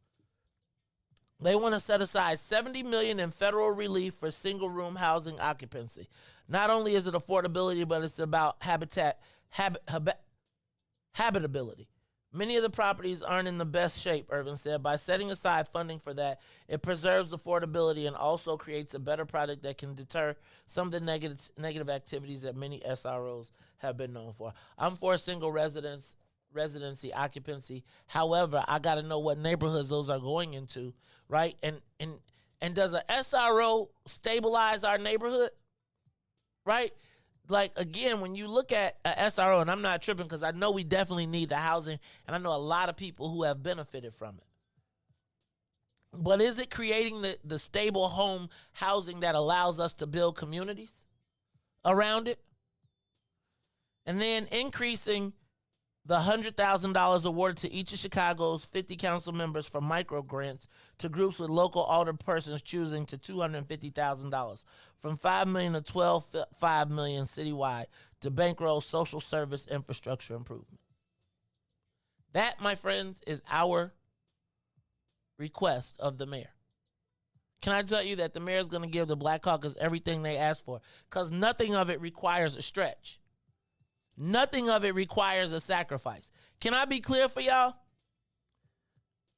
They want to set aside $70 million in federal relief for single-room housing occupancy. Not only is it affordability, but it's about habitability. Many of the properties aren't in the best shape, Irvin said. By setting aside funding for that, it preserves affordability and also creates a better product that can deter some of the negative activities that many SROs have been known for. I'm for single residency occupancy. However, I got to know what neighborhoods those are going into, right? And does a SRO stabilize our neighborhood, right? Like, again, when you look at a SRO, and I'm not tripping because I know we definitely need the housing, and I know a lot of people who have benefited from it. But is it creating the stable home housing that allows us to build communities around it? And then increasing the $100,000 awarded to each of Chicago's 50 council members for micro grants to groups with local alderpersons choosing to $250,000, from $5 million to $12.5 million citywide to bankroll social service infrastructure improvements. That, my friends, is our request of the mayor. Can I tell you that the mayor is going to give the Black Caucus everything they asked for? Because nothing of it requires a stretch. Nothing of it requires a sacrifice. Can I be clear for y'all?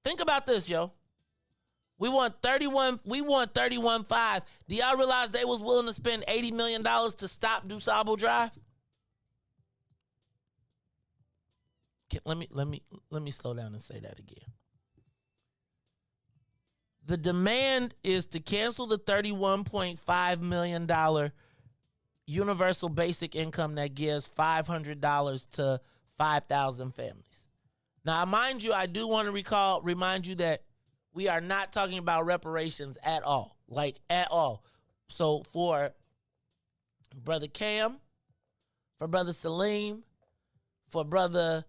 Think about this, yo. We want 31.5. Do y'all realize they was willing to spend $80 million to stop DuSable Drive? Let me slow down and say that again. The demand is to cancel the $31.5 million universal basic income that gives $500 to 5,000 families. Now, mind you, I do want to remind you that we are not talking about reparations at all, like at all. So for Brother Cam, for Brother Salim, for Brother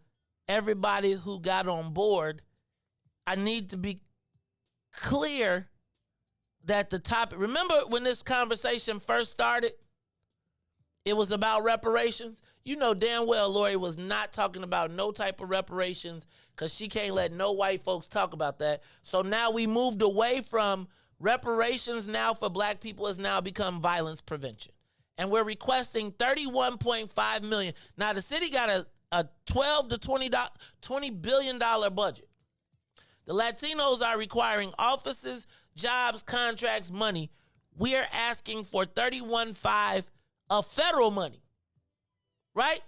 everybody who got on board, I need to be clear that the topic, remember when this conversation first started, it was about reparations. You know damn well Lori was not talking about no type of reparations because she can't let no white folks talk about that. So now we moved away from reparations. Now for black people has now become violence prevention. And we're requesting $31.5 million. Now the city got a $12 to $20 billion budget. The Latinos are requiring offices, jobs, contracts, money. We are asking for $31.5 of federal money, right?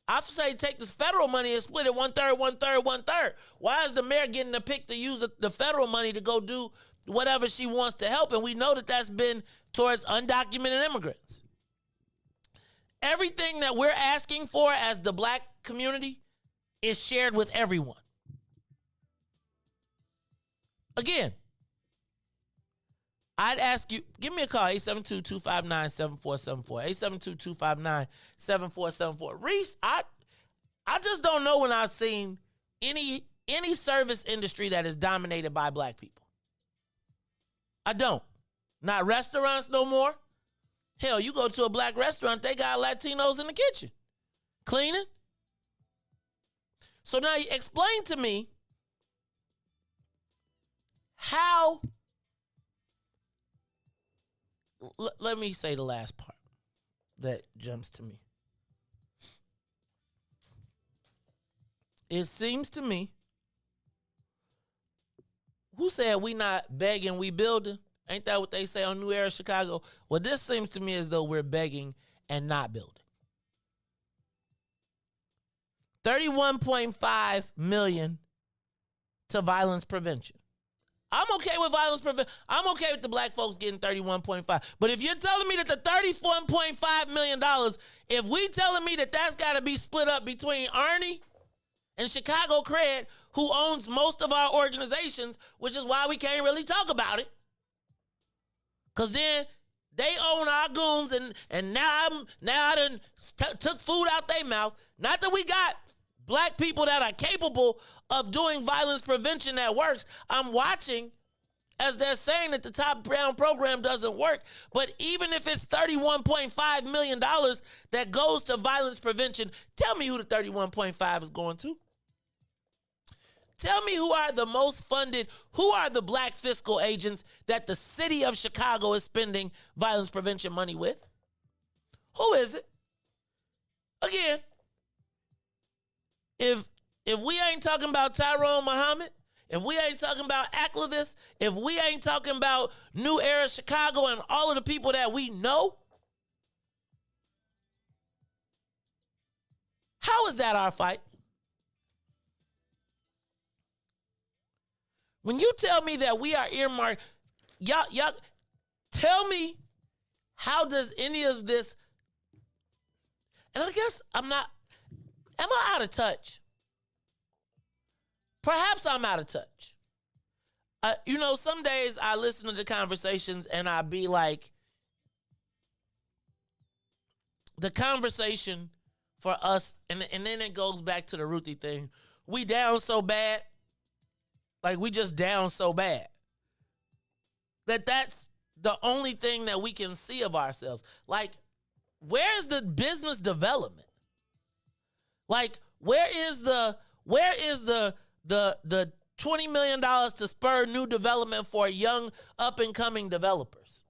I say take this federal money and split it 1/3, 1/3, 1/3. Why is the mayor getting to pick to use the federal money to go do whatever she wants to help? And we know that that's been towards undocumented immigrants. Everything that we're asking for as the black community is shared with everyone. Again, I'd ask you, give me a call, 872-259-7474, 872-259-7474. Riis, I just don't know when I've seen any service industry that is dominated by black people. I don't. Not restaurants no more. Hell, you go to a black restaurant, they got Latinos in the kitchen cleaning. So now explain to me how. Let me say the last part that jumps to me. it seems to me, who said we not begging, we building? Ain't that what they say on New Era Chicago? Well, this seems to me as though we're begging and not building. $31.5 million to violence prevention. I'm okay with violence prevention. I'm okay with the black folks getting 31.5. But if you're telling me that the $31.5 million, if we telling me that that's got to be split up between Arnie and Chicago Cred, who owns most of our organizations, which is why we can't really talk about it. Because then they own our goons, and now I done took food out their mouth. Not that we got black people that are capable of doing violence prevention that works. I'm watching as they're saying that the Top Down program doesn't work. But even if it's $31.5 million that goes to violence prevention, tell me who the 31.5 is going to. Tell me who are the most funded, who are the black fiscal agents that the city of Chicago is spending violence prevention money with? Who is it? Again, if we ain't talking about Tyrone Muhammad, if we ain't talking about Aklevis, if we ain't talking about New Era Chicago and all of the people that we know, how is that our fight? When you tell me that we are earmarked, y'all tell me, how does any of this, and I guess am I out of touch? Perhaps I'm out of touch. Some days I listen to the conversations and I be like, the conversation for us, and then it goes back to the Ruthie thing. We down so bad. Like, we just down so bad that's the only thing that we can see of ourselves. Like, where's the business development? Like, where is the $20 million to spur new development for young up-and-coming developers?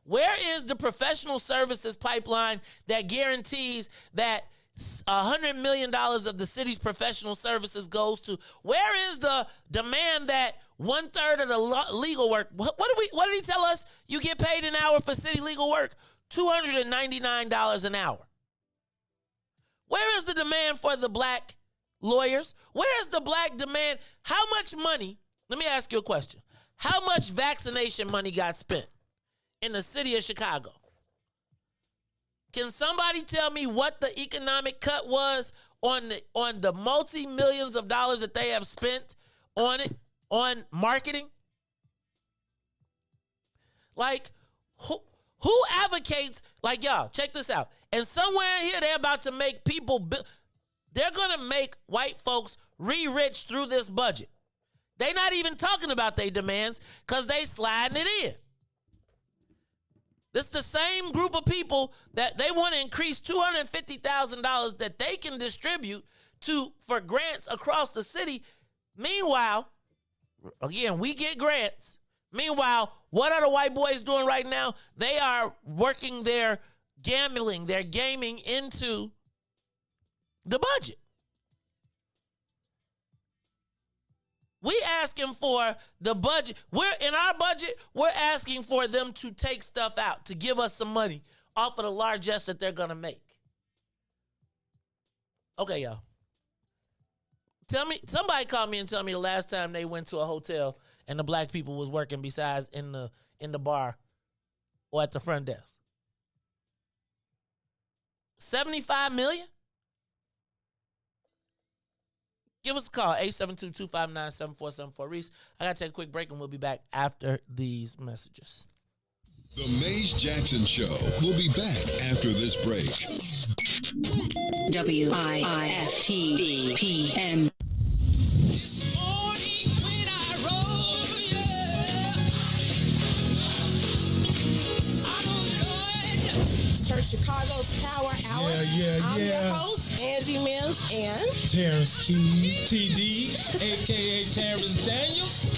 Where is the professional services pipeline that guarantees that $100 million of the city's professional services goes to? Where is the demand that 1/3 of the legal work? What did he tell us? You get paid an hour for city legal work, $299 an hour. Where is the demand for the black lawyers? Where is the black demand? How much money? Let me ask you a question. How much vaccination money got spent in the city of Chicago? Can somebody tell me what the economic cut was on the multi-millions of dollars that they have spent on marketing? Like, who advocates, like, y'all, check this out. And somewhere in here, they're about to make people, they're going to make white folks re-rich through this budget. They're not even talking about their demands because they sliding it in. This is the same group of people that they want to increase $250,000 that they can distribute for grants across the city. Meanwhile, again, we get grants. Meanwhile, what are the white boys doing right now? They are working their gambling, their gaming into the budget. We asking for the budget. In our budget, we're asking for them to take stuff out, to give us some money off of the largesse that they're going to make. Okay, y'all. Tell me, somebody call me and tell me the last time they went to a hotel and the black people was working besides in the bar or at the front desk. 75 million? Give us a call, 872-259-7474. Reese, I got to take a quick break, and we'll be back after these messages. The Maze Jackson Show will be back after this break. WIIFTBP. Church Chicago's Power Hour. I'm your host, Angie Mims, and Terrence Keys, TD, a.k.a. Terrence Daniels.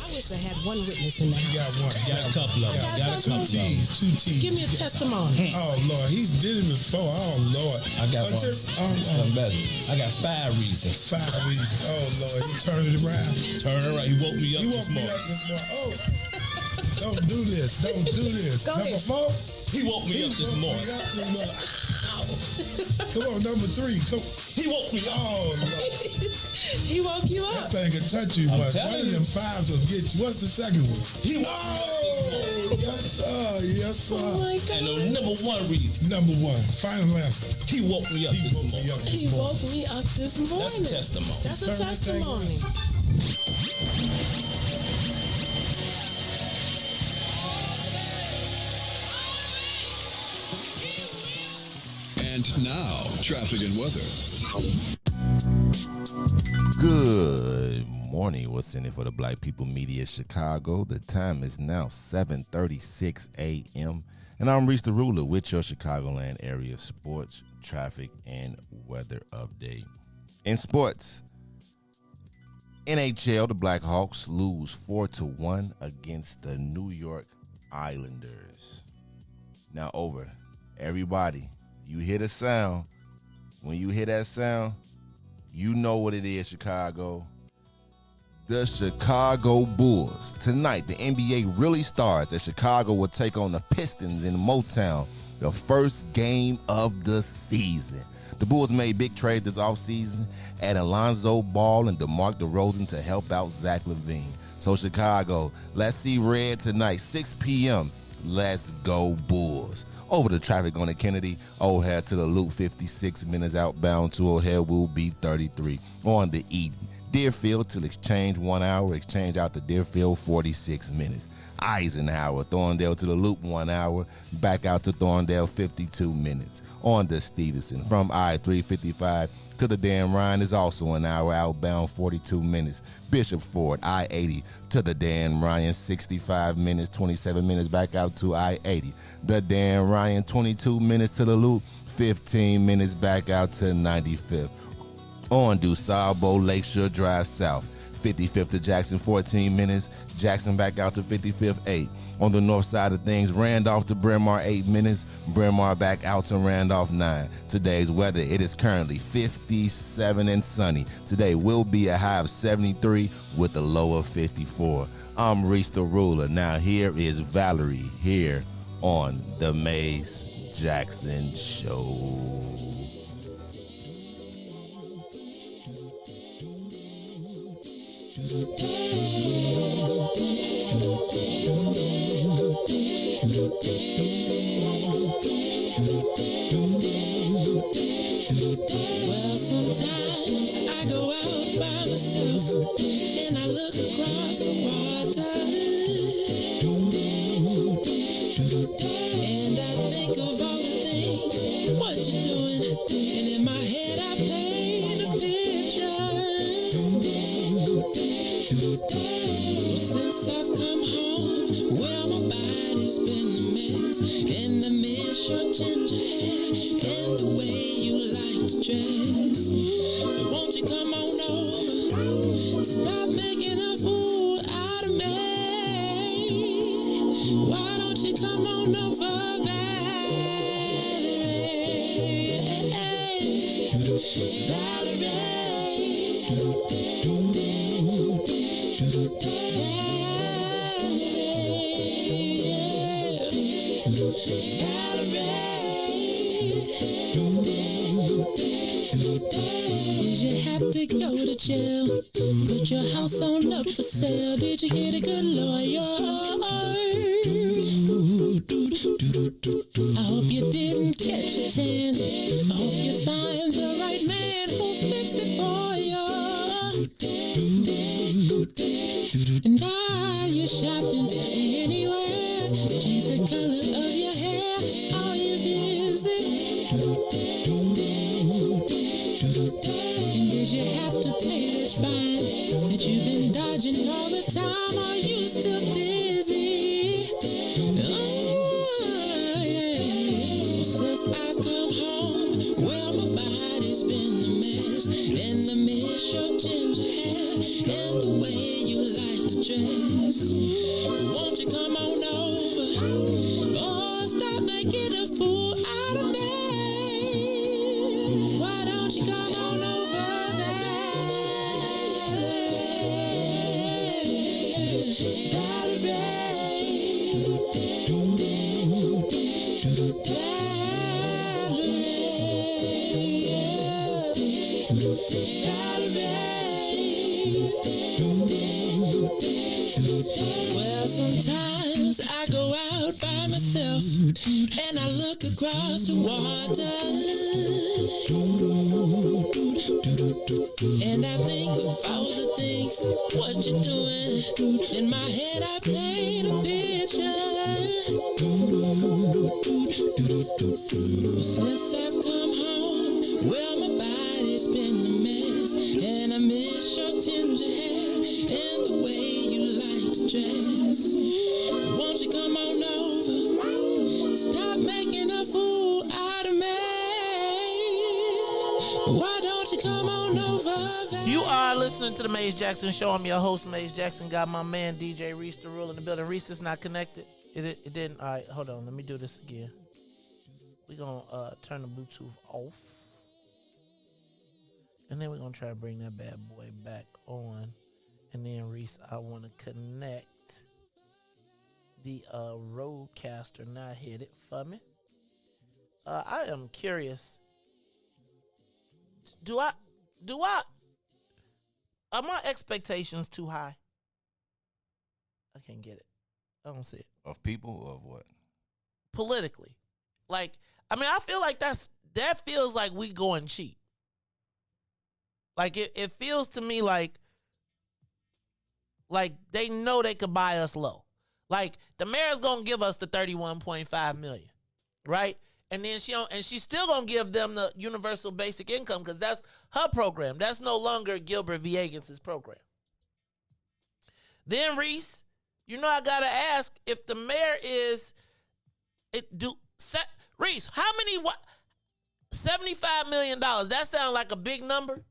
I wish wish I had one witness in the house. You got one. Got a couple of them. Got Two T's. Give me a testimony. Oh, Lord. He's did it before. Oh, Lord. I got one. Something better. I got 5 reasons. 5 reasons. Oh, Lord. He turned it around. Turn it around. He woke me up this morning. Oh. Don't do this. Don't do this. Go Number ahead. 4. He woke me up this morning. Come on, number 3. Come. He woke me up. Oh, Lord. He woke you up. That thing can touch you. I'm One telling of you. them 5s will get you. What's the second one? He woke Oh, yes, sir. Yes, sir. Oh my God. And the number 1 reason. Number 1. Final answer. He woke me up He this woke morning. me up this He morning. woke me up this morning. That's a testimony. That's a Turn that thing testimony. And now, traffic and weather. Good morning. What's in it for the Black People Media Chicago? The time is now 7:36 a.m. And I'm Riis the Ruler with your Chicagoland area sports, traffic, and weather update. In sports, NHL, the Blackhawks lose 4-1 against the New York Islanders. Now over, everybody, you hear the sound. When you hear that sound, you know what it is, Chicago. The Chicago Bulls. Tonight, the NBA really starts as Chicago will take on the Pistons in Motown, the first game of the season. The Bulls made big trades this offseason, adding Lonzo Ball and DeMar DeRozan to help out Zach LaVine. So Chicago, let's see red tonight, 6 p.m. Let's go Bulls. Over the traffic on the Kennedy, O'Hare to the Loop, 56 minutes outbound to O'Hare will be 33. On the Eden, Deerfield till exchange 1 hour, exchange out to Deerfield 46 minutes. Eisenhower, Thorndale to the Loop 1 hour, back out to Thorndale 52 minutes. On the Stevenson, from I-355 to the Dan Ryan is also an hour outbound, 42 minutes. Bishop Ford, I-80 to the Dan Ryan, 65 minutes, 27 minutes back out to I-80. The Dan Ryan, 22 minutes to the Loop, 15 minutes back out to 95th. On DuSable, Lakeshore Drive South, 55th to Jackson, 14 minutes. Jackson back out to 55th, 8. On the north side of things, Randolph to Bryn Mawr, 8 minutes. Bryn Mawr back out to Randolph, 9. Today's weather, it is currently 57 and sunny. Today will be a high of 73 with a low of 54. I'm Riis the Ruler. Now here is Valerie here on the Mays Jackson Show. Well, sometimes I go out by myself and I look across the water and I think of all the things what you're doing, and in my head I paint a picture. Since I've come home, well, my body's been a mess, and I miss your ginger hair and the way you like to dress. But won't you come on over? Stop making a fool out of me. Why don't you come on over, Did you have to go to jail? Put your house on up for sale? Did you get a good lawyer? I hope you didn't catch a tan. I hope you find the right man who'll fix it for you. And while you're shopping anywhere, change the color of your hair. Are you busy? And did you have to pay that fine that you've been dodging all the time? Are you still dizzy? Oh, yeah. Since I've come home, well, my body's been a mess, and I miss your ginger hair and the way you like to dress. Won't you come on over? Oh, stop making a fool out of me. Why don't you come on over Well, sometimes I go out by myself and I look across the water and I think of all the things what you're doing. In my head I paint a picture. Since I've come home, well, my body's been a mess and I miss your ginger hair and the way you like to dress. Won't you come on over? Stop making a fool out of me. Why don't you come on over? You are listening to the Maze Jackson Show. I'm your host, Maze Jackson. Got my man, DJ Riis, the rule in the building. Riis is not connected. It didn't. All right, hold on. Let me do this again. We're going to turn the Bluetooth off. And then we're going to try to bring that bad boy back on. And then, Riis, I want to connect the Rodecaster. Now hit it for me. I am curious. Are my expectations too high? I can't get it. I don't see it. Of people or of what? Politically. Like, I mean, I feel like that feels like we going cheap. Like, it feels to me like they know they could buy us low. Like, the mayor's going to give us the $31.5 million, right? And then she's still going to give them the universal basic income because that's her program. That's no longer Gilbert Villegas' program. Then, Riis, I got to ask if the mayor is Riis, how many $75 million. That sounds like a big number.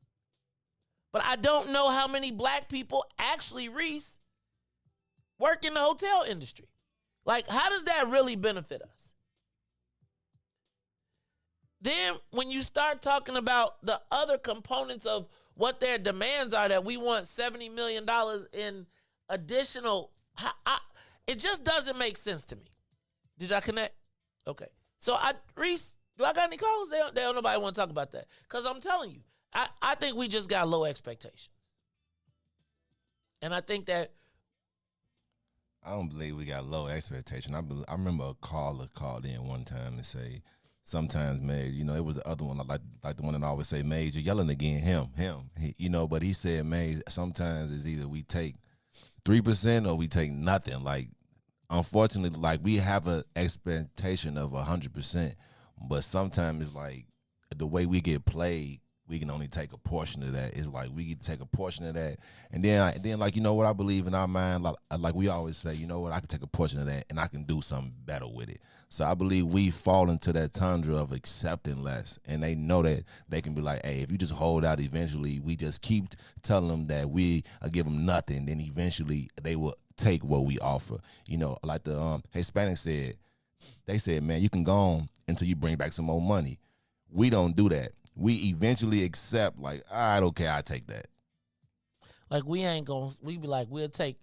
But I don't know how many black people actually, Riis, work in the hotel industry. Like, how does that really benefit us? Then when you start talking about the other components of what their demands are, that we want $70 million in additional, it just doesn't make sense to me. Did I connect? Okay. So, Riis, do I got any calls? They don't nobody want to talk about that. Because I'm telling you, I think we just got low expectations. And I think that I don't believe we got low expectation. I remember a caller called in one time and say, sometimes, Maze, it was the other one, like the one that I always say, Maze, you're yelling again, him. But he said, Maze, sometimes it's either we take 3% or we take nothing. Like, unfortunately, like, we have an expectation of 100%, but sometimes it's like the way we get played, we can only take a portion of that. It's like we get to take a portion of that, and then like, what I believe in our mind, like we always say, I can take a portion of that and I can do something better with it. So I believe we fall into that tundra of accepting less, and they know that they can be like, hey, if you just hold out, eventually we just keep telling them that we give them nothing, then eventually they will take what we offer. Like the Hispanics said, they said, man, you can go on until you bring back some more money. We don't do that. We eventually accept, like, all right, okay, I take that. Like, we be like, we'll take,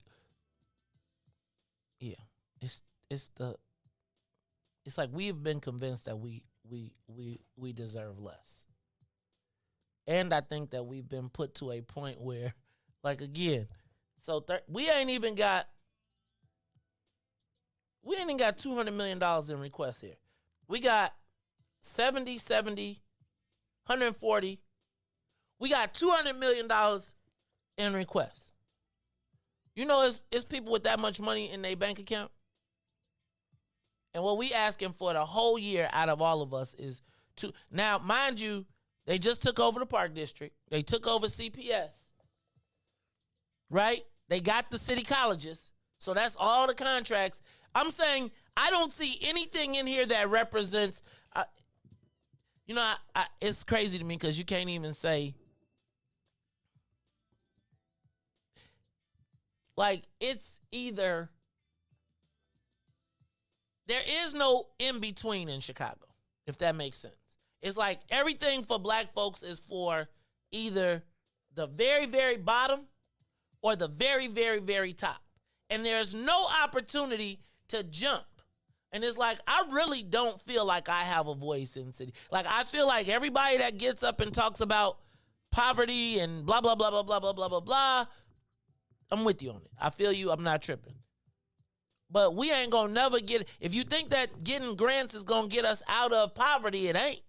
yeah. It's like we've been convinced that we deserve less. And I think that we've been put to a point where, like, again, so we ain't even got $200 million in requests here. We got 70, 140. We got $200 million in requests. It's people with that much money in their bank account. And what we asking for the whole year out of all of us is now, mind you, they just took over the Park District. They took over CPS. Right? They got the city colleges. So that's all the contracts. I'm saying I don't see anything in here that represents, it's crazy to me because you can't even say, like, it's either, there is no in-between in Chicago, if that makes sense. It's like everything for black folks is for either the very, very bottom or the very, very, very top. And there's no opportunity to jump. And it's like, I really don't feel like I have a voice in the city. Like, I feel like everybody that gets up and talks about poverty and blah, blah, blah, blah, blah, blah, blah, blah, blah, I'm with you on it. I feel you. I'm not tripping. But we ain't going to never get, if you think that getting grants is going to get us out of poverty, it ain't.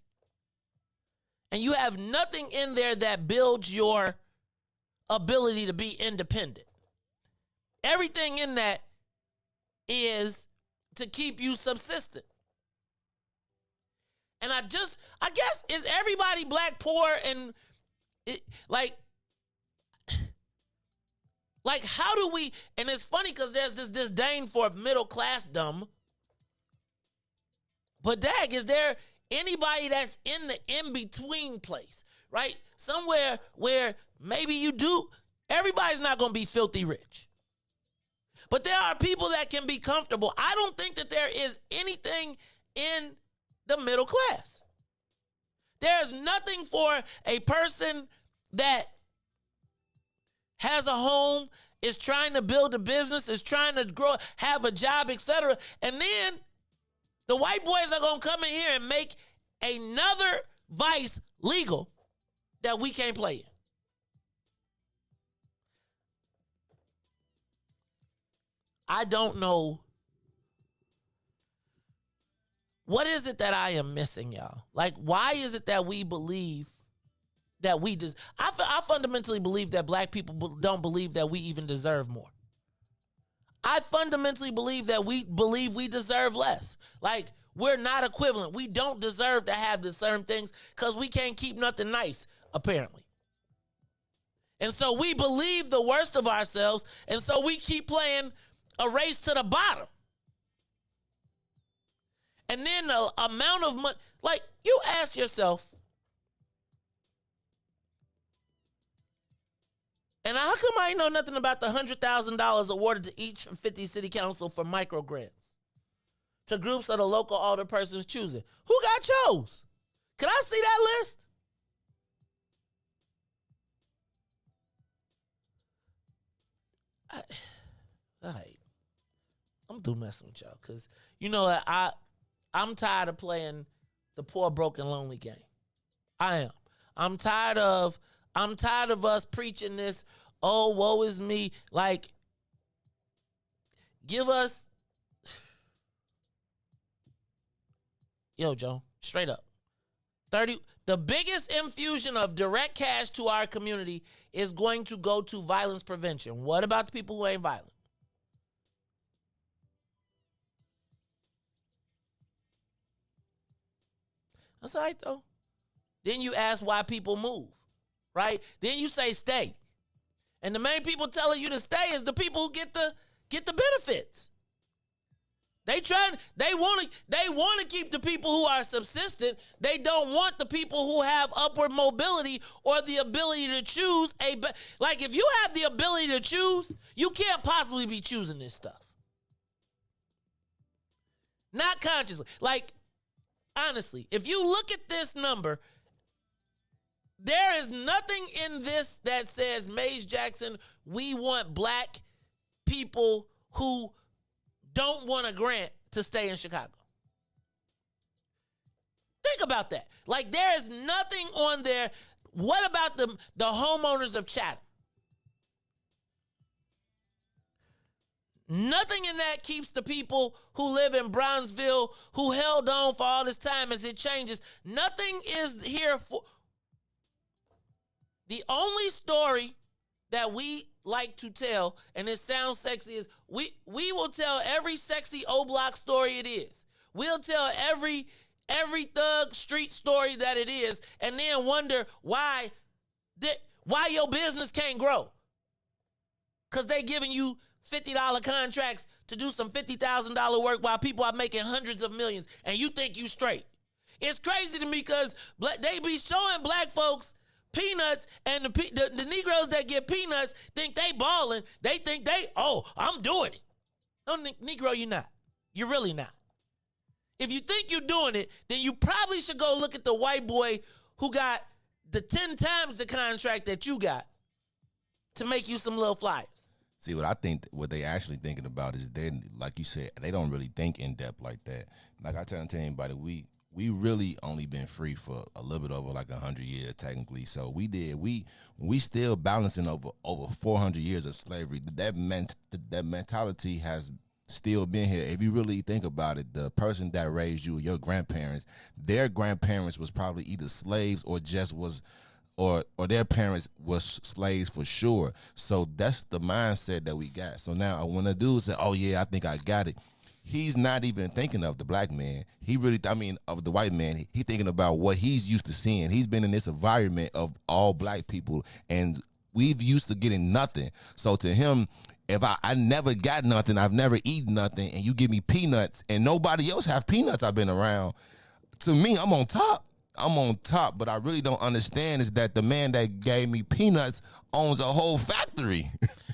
And you have nothing in there that builds your ability to be independent. Everything in that is to keep you subsistent. And I guess, is everybody black poor? And like how do we, and it's funny because there's this disdain for middle class dumb. But dag, is there anybody that's in the in-between place, right? Somewhere where maybe you do, everybody's not going to be filthy rich. But there are people that can be comfortable. I don't think that there is anything in the middle class. There's nothing for a person that has a home, is trying to build a business, is trying to grow, have a job, etc. And then the white boys are going to come in here and make another vice legal that we can't play in. I don't know. What is it that I am missing, y'all? Like, why is it that we believe that we I fundamentally believe that black people don't believe that we even deserve more. I fundamentally believe that we believe we deserve less. Like, we're not equivalent. We don't deserve to have the certain things because we can't keep nothing nice, apparently. And so we believe the worst of ourselves, and so we keep playing a race to the bottom. And then the amount of money, like, you ask yourself, and how come I ain't know nothing about the $100,000 awarded to each 50 city council for micro grants to groups of the local alderpersons choosing? Who got chose? Can I see that list? All right. I'm through messing with y'all because, you know, I'm tired of playing the poor, broken, lonely game. I am. I'm tired of us preaching this, oh, woe is me. Like, give us, yo, Joe, straight up. The biggest infusion of direct cash to our community is going to go to violence prevention. What about the people who ain't violent? That's all right, though. Then you ask why people move, right? Then you say stay. And the main people telling you to stay is the people who get the benefits. They want to keep the people who are subsistent. They don't want the people who have upward mobility or the ability to choose like, if you have the ability to choose, you can't possibly be choosing this stuff. Not consciously. Like, honestly, if you look at this number, there is nothing in this that says, Maze Jackson, we want black people who don't want a grant to stay in Chicago. Think about that. Like, there is nothing on there. What about the homeowners of Chatham? Nothing in that keeps the people who live in Brownsville, who held on for all this time as it changes. Nothing is here for. The only story that we like to tell, and it sounds sexy, is we will tell every sexy O-Block story it is. We'll tell every thug street story that it is, and then wonder why your business can't grow. Because they giving you $50 contracts to do some $50,000 work while people are making hundreds of millions, and you think you straight. It's crazy to me because they be showing black folks peanuts, and the Negroes that get peanuts think they balling. They think I'm doing it. No, Negro, you're not. You're really not. If you think you're doing it, then you probably should go look at the white boy who got the 10 times the contract that you got to make you some little flyers. See, what I think, what they actually thinking about is they, like you said, they don't really think in depth like that. Like I tell anybody, we really only been free for a little bit over like 100 years technically. So we still balancing over 400 years of slavery. That mentality has still been here. If you really think about it, the person that raised you, your grandparents, their grandparents was probably either slaves or just was, or their parents was slaves for sure. So that's the mindset that we got. So now when a dude say, oh yeah, I think I got it, he's not even thinking of the black man. He really, of the white man. He thinking about what he's used to seeing. He's been in this environment of all black people, and we've used to getting nothing. So to him, if I never got nothing, I've never eaten nothing, and you give me peanuts, and nobody else have peanuts I've been around, to me, I'm on top. I'm on top, but I really don't understand is that the man that gave me peanuts owns a whole factory.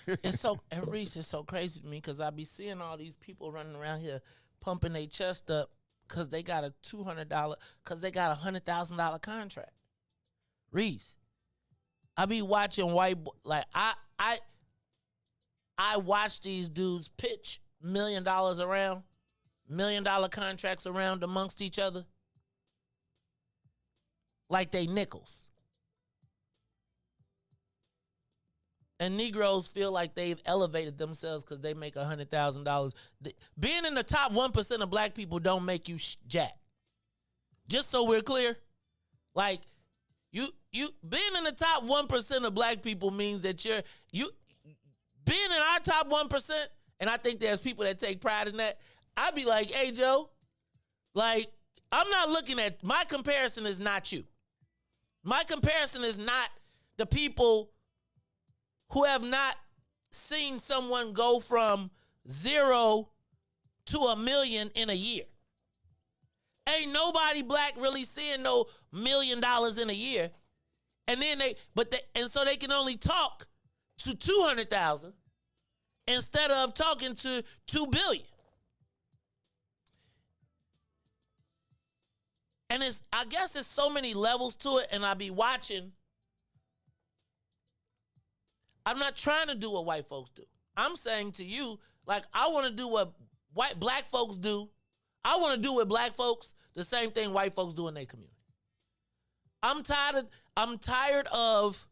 It's so, and Riis, it's so crazy to me because I be seeing all these people running around here pumping their chest up because they got a $200, because they got $100,000 contract. Riis, I be watching like I watch these dudes pitch $1 million around, $1 million contracts around amongst each other like they nickels. And Negroes feel like they've elevated themselves because they make $100,000. Being in the top 1% of black people don't make you jack. Just so we're clear, like you being in the top 1% of black people means that you being in our top 1%, and I think there's people that take pride in that. I'd be like, hey Joe, like I'm not looking at, my comparison is not you. My comparison is not the people who have not seen someone go from 0 to $1 million in a year. Ain't nobody black really seeing no $1 million in a year. And then so they can only talk to 200,000 instead of talking to 2 billion. And I guess there's so many levels to it, and I be watching. I'm not trying to do what white folks do. I'm saying to you, like, I want to do what black folks do. I want to do with black folks the same thing white folks do in their community. I'm tired of.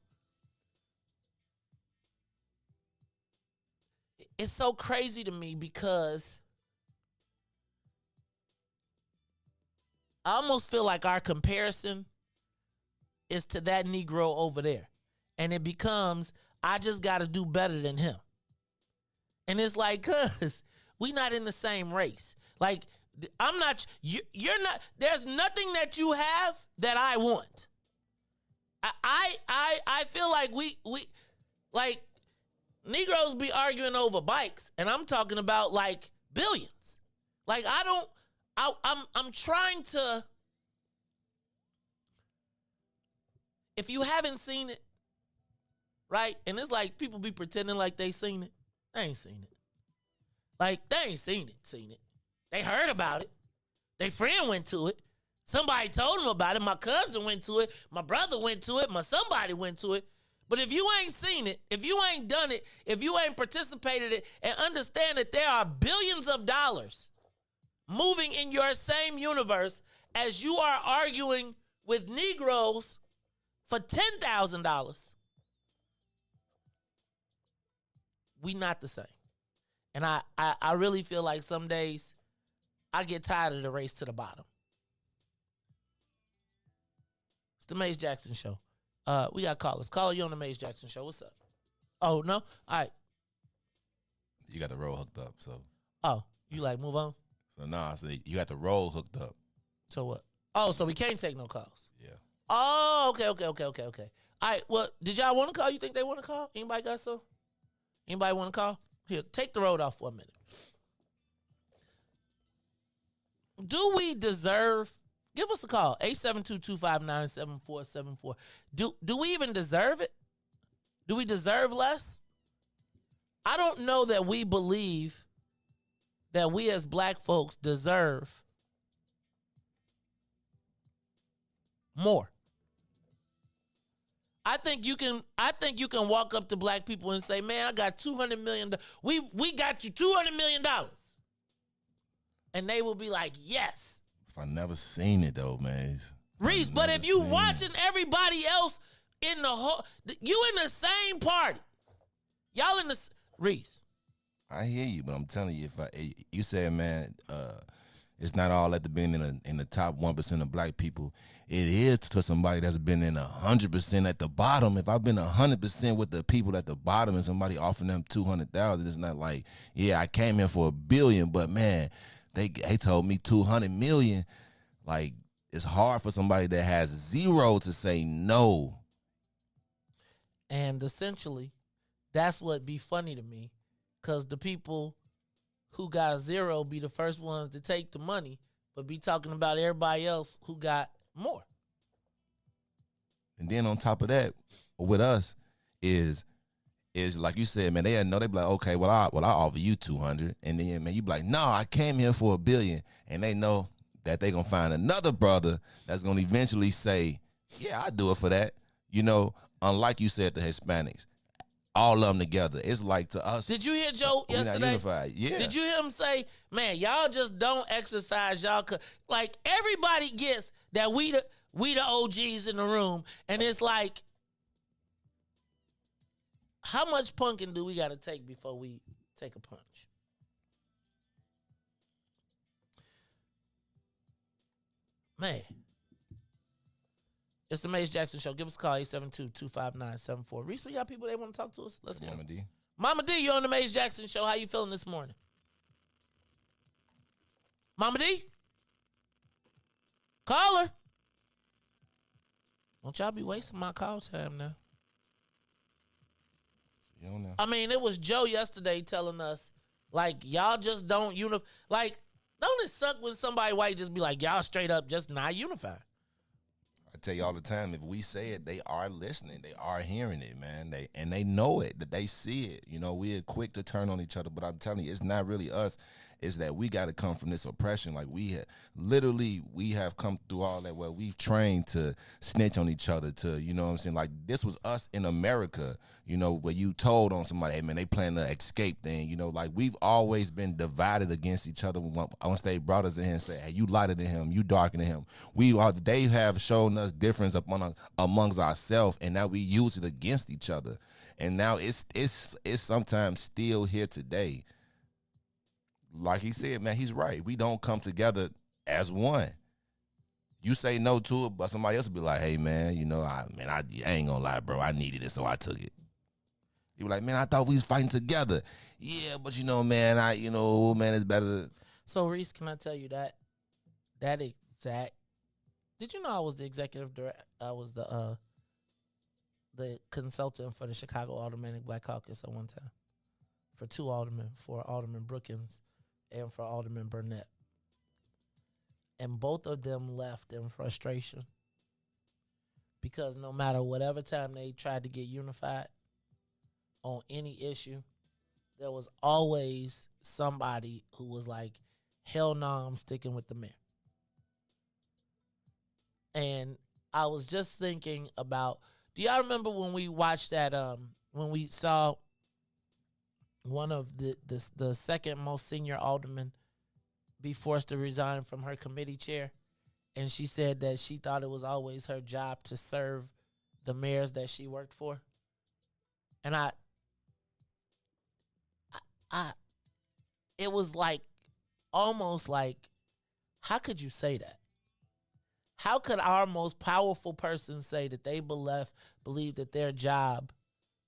It's so crazy to me because I almost feel like our comparison is to that Negro over there. And it becomes, I just got to do better than him. And it's like, cuz we not in the same race. Like, I'm not, you're not, there's nothing that you have that I want. I feel like we like, Negroes be arguing over bikes, and I'm talking about like billions. Like, I'm trying to, if you haven't seen it, right? And it's like people be pretending like they seen it. They ain't seen it. Like, they ain't seen it. They heard about it. Their friend went to it. Somebody told them about it. My cousin went to it. My brother went to it. Somebody went to it. But if you ain't seen it, if you ain't done it, if you ain't participated in it, and understand that there are billions of dollars moving in your same universe as you are arguing with Negroes for $10,000, we not the same. And I really feel like some days I get tired of the race to the bottom. It's the Maze Jackson Show. We got callers. Caller, you on the Maze Jackson Show. What's up? Oh, no? All right. You got the roll hooked up, so. Oh, you like move on? So, nah, so you got the roll hooked up. So what? Oh, so we can't take no calls. Yeah. Oh, okay. All right, well, did y'all want to call? You think they want to call? Anybody got some? Anybody want to call? Here, take the road off for a minute. Do we deserve, Give us a call, 872-259-7474. Do we even deserve it? Do we deserve less? I don't know that we believe that we as black folks deserve more. I think you can walk up to black people and say, "Man, I got $200 million. We got you $200 million." And they will be like, "Yes." If I never seen it though, man. Reis, but if you watching everybody else in the whole, you in the same party. Y'all in the Reis. I hear you, but I'm telling you, you said, man, it's not all at the being in the top 1% of black people. It is to somebody that's been in 100% at the bottom. If I've been 100% with the people at the bottom and somebody offering them 200,000, it's not like, yeah, I came in for $1 billion, but man, they told me 200 million. Like, it's hard for somebody that has zero to say no. And essentially, that's what be funny to me, because the people who got zero be the first ones to take the money, but be talking about everybody else who got more. And then on top of that, with us is like you said, man, they know, they be like, okay, well I offer you 200, and then man, you be like, no, I came here for $1 billion, and they know that they gonna find another brother that's gonna eventually say, yeah, I do it for that. You know, unlike you said, the Hispanics, all of them together. It's like to us. Did you hear Joe yesterday? Not unified. Yeah. Did you hear him say, man, y'all just don't exercise y'all? Like, everybody gets that we the OGs in the room, and it's like, how much punking do we got to take before we take a punch? Man. It's the Maze Jackson Show. Give us a call, 872-259-74. Reis, we got people that want to talk to us. Let's hear Mama D. Mama D, you on the Maze Jackson Show. How you feeling this morning? Mama D? Caller? Don't y'all be wasting my call time now. You don't know. I mean, it was Joe yesterday telling us, like, y'all just don't unify. Like, don't it suck when somebody white just be like, y'all straight up just not unified? I tell you all the time, if we say it, they are listening. They are hearing it, man. They know it, that they see it. You know, we're quick to turn on each other, but I'm telling you, it's not really us. It's that we got to come from this oppression. Like, we have come through all that where we've trained to snitch on each other, to, you know what I'm saying? Like, this was us in America, you know, where you told on somebody, hey, man, they playing the escape thing. You know, like, we've always been divided against each other once they brought us in here and said, hey, you lighter than him, you darker than him. They have shown us difference amongst ourselves, and now we use it against each other. And now it's sometimes still here today. Like he said, man, he's right. We don't come together as one. You say no to it, but somebody else will be like, hey, man, you know, I ain't gonna lie, bro. I needed it, so I took it. You be like, man, I thought we was fighting together. Yeah, but you know, man, man, it's better. So, Reis, can I tell you that exact? Did you know I was the executive director? I was the consultant for the Chicago Aldermanic Black Caucus at one time, for two aldermen, for Alderman Brookins and for Alderman Burnett. And both of them left in frustration because no matter whatever time they tried to get unified on any issue, there was always somebody who was like, hell no, I'm sticking with the mayor. And I was just thinking about, do y'all remember when we watched that, when we saw one of the second most senior alderman be forced to resign from her committee chair, and she said that she thought it was always her job to serve the mayors that she worked for? And it was like, almost like, how could you say that? How could our most powerful person say that they believe that their job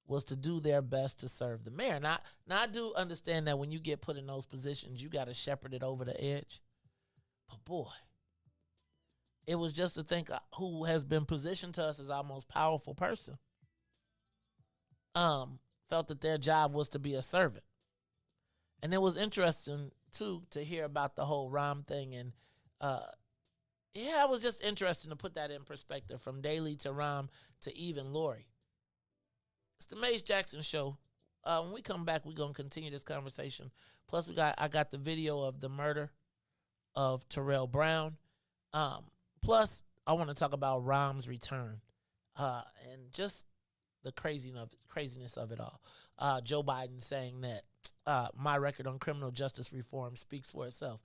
was to do their best to serve the mayor? Now I do understand that when you get put in those positions, you got to shepherd it over the edge. But boy, it was just to think who has been positioned to us as our most powerful person felt that their job was to be a servant. And it was interesting, too, to hear about the whole Rahm thing and Yeah, it was just interesting to put that in perspective from Daly to Rahm to even Lori. It's the Maze Jackson Show. When we come back, we're going to continue this conversation. Plus, I got the video of the murder of Turrell Brown. Plus, I want to talk about Rahm's return and just the craziness of it all. Joe Biden saying that my record on criminal justice reform speaks for itself.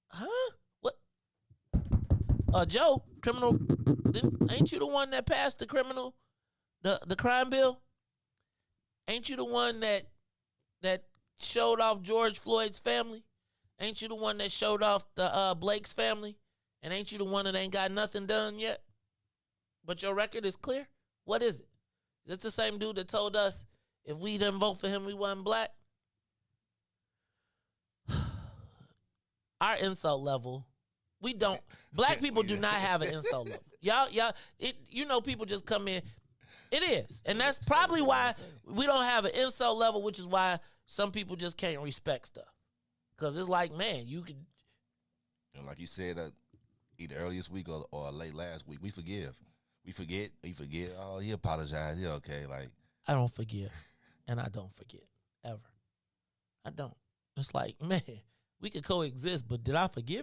Huh? What? Joe, ain't you the one that passed the crime bill? Ain't you the one that showed off George Floyd's family? Ain't you the one that showed off the Blake's family? And ain't you the one that ain't got nothing done yet? But your record is clear? What is it? Is it the same dude that told us if we didn't vote for him, we wasn't black? Our insult level, we don't. Black people do not have an insult level. Y'all, people just come in. It is. And that's probably why we don't have an insult level, which is why some people just can't respect stuff. Because it's like, man, you could. And like you said, either early this week or late last week, we forgive. We forget. Oh, he apologized. Yeah, okay. Like, I don't forgive. And I don't forget. Ever. I don't. It's like, man, we could coexist, but did I forgive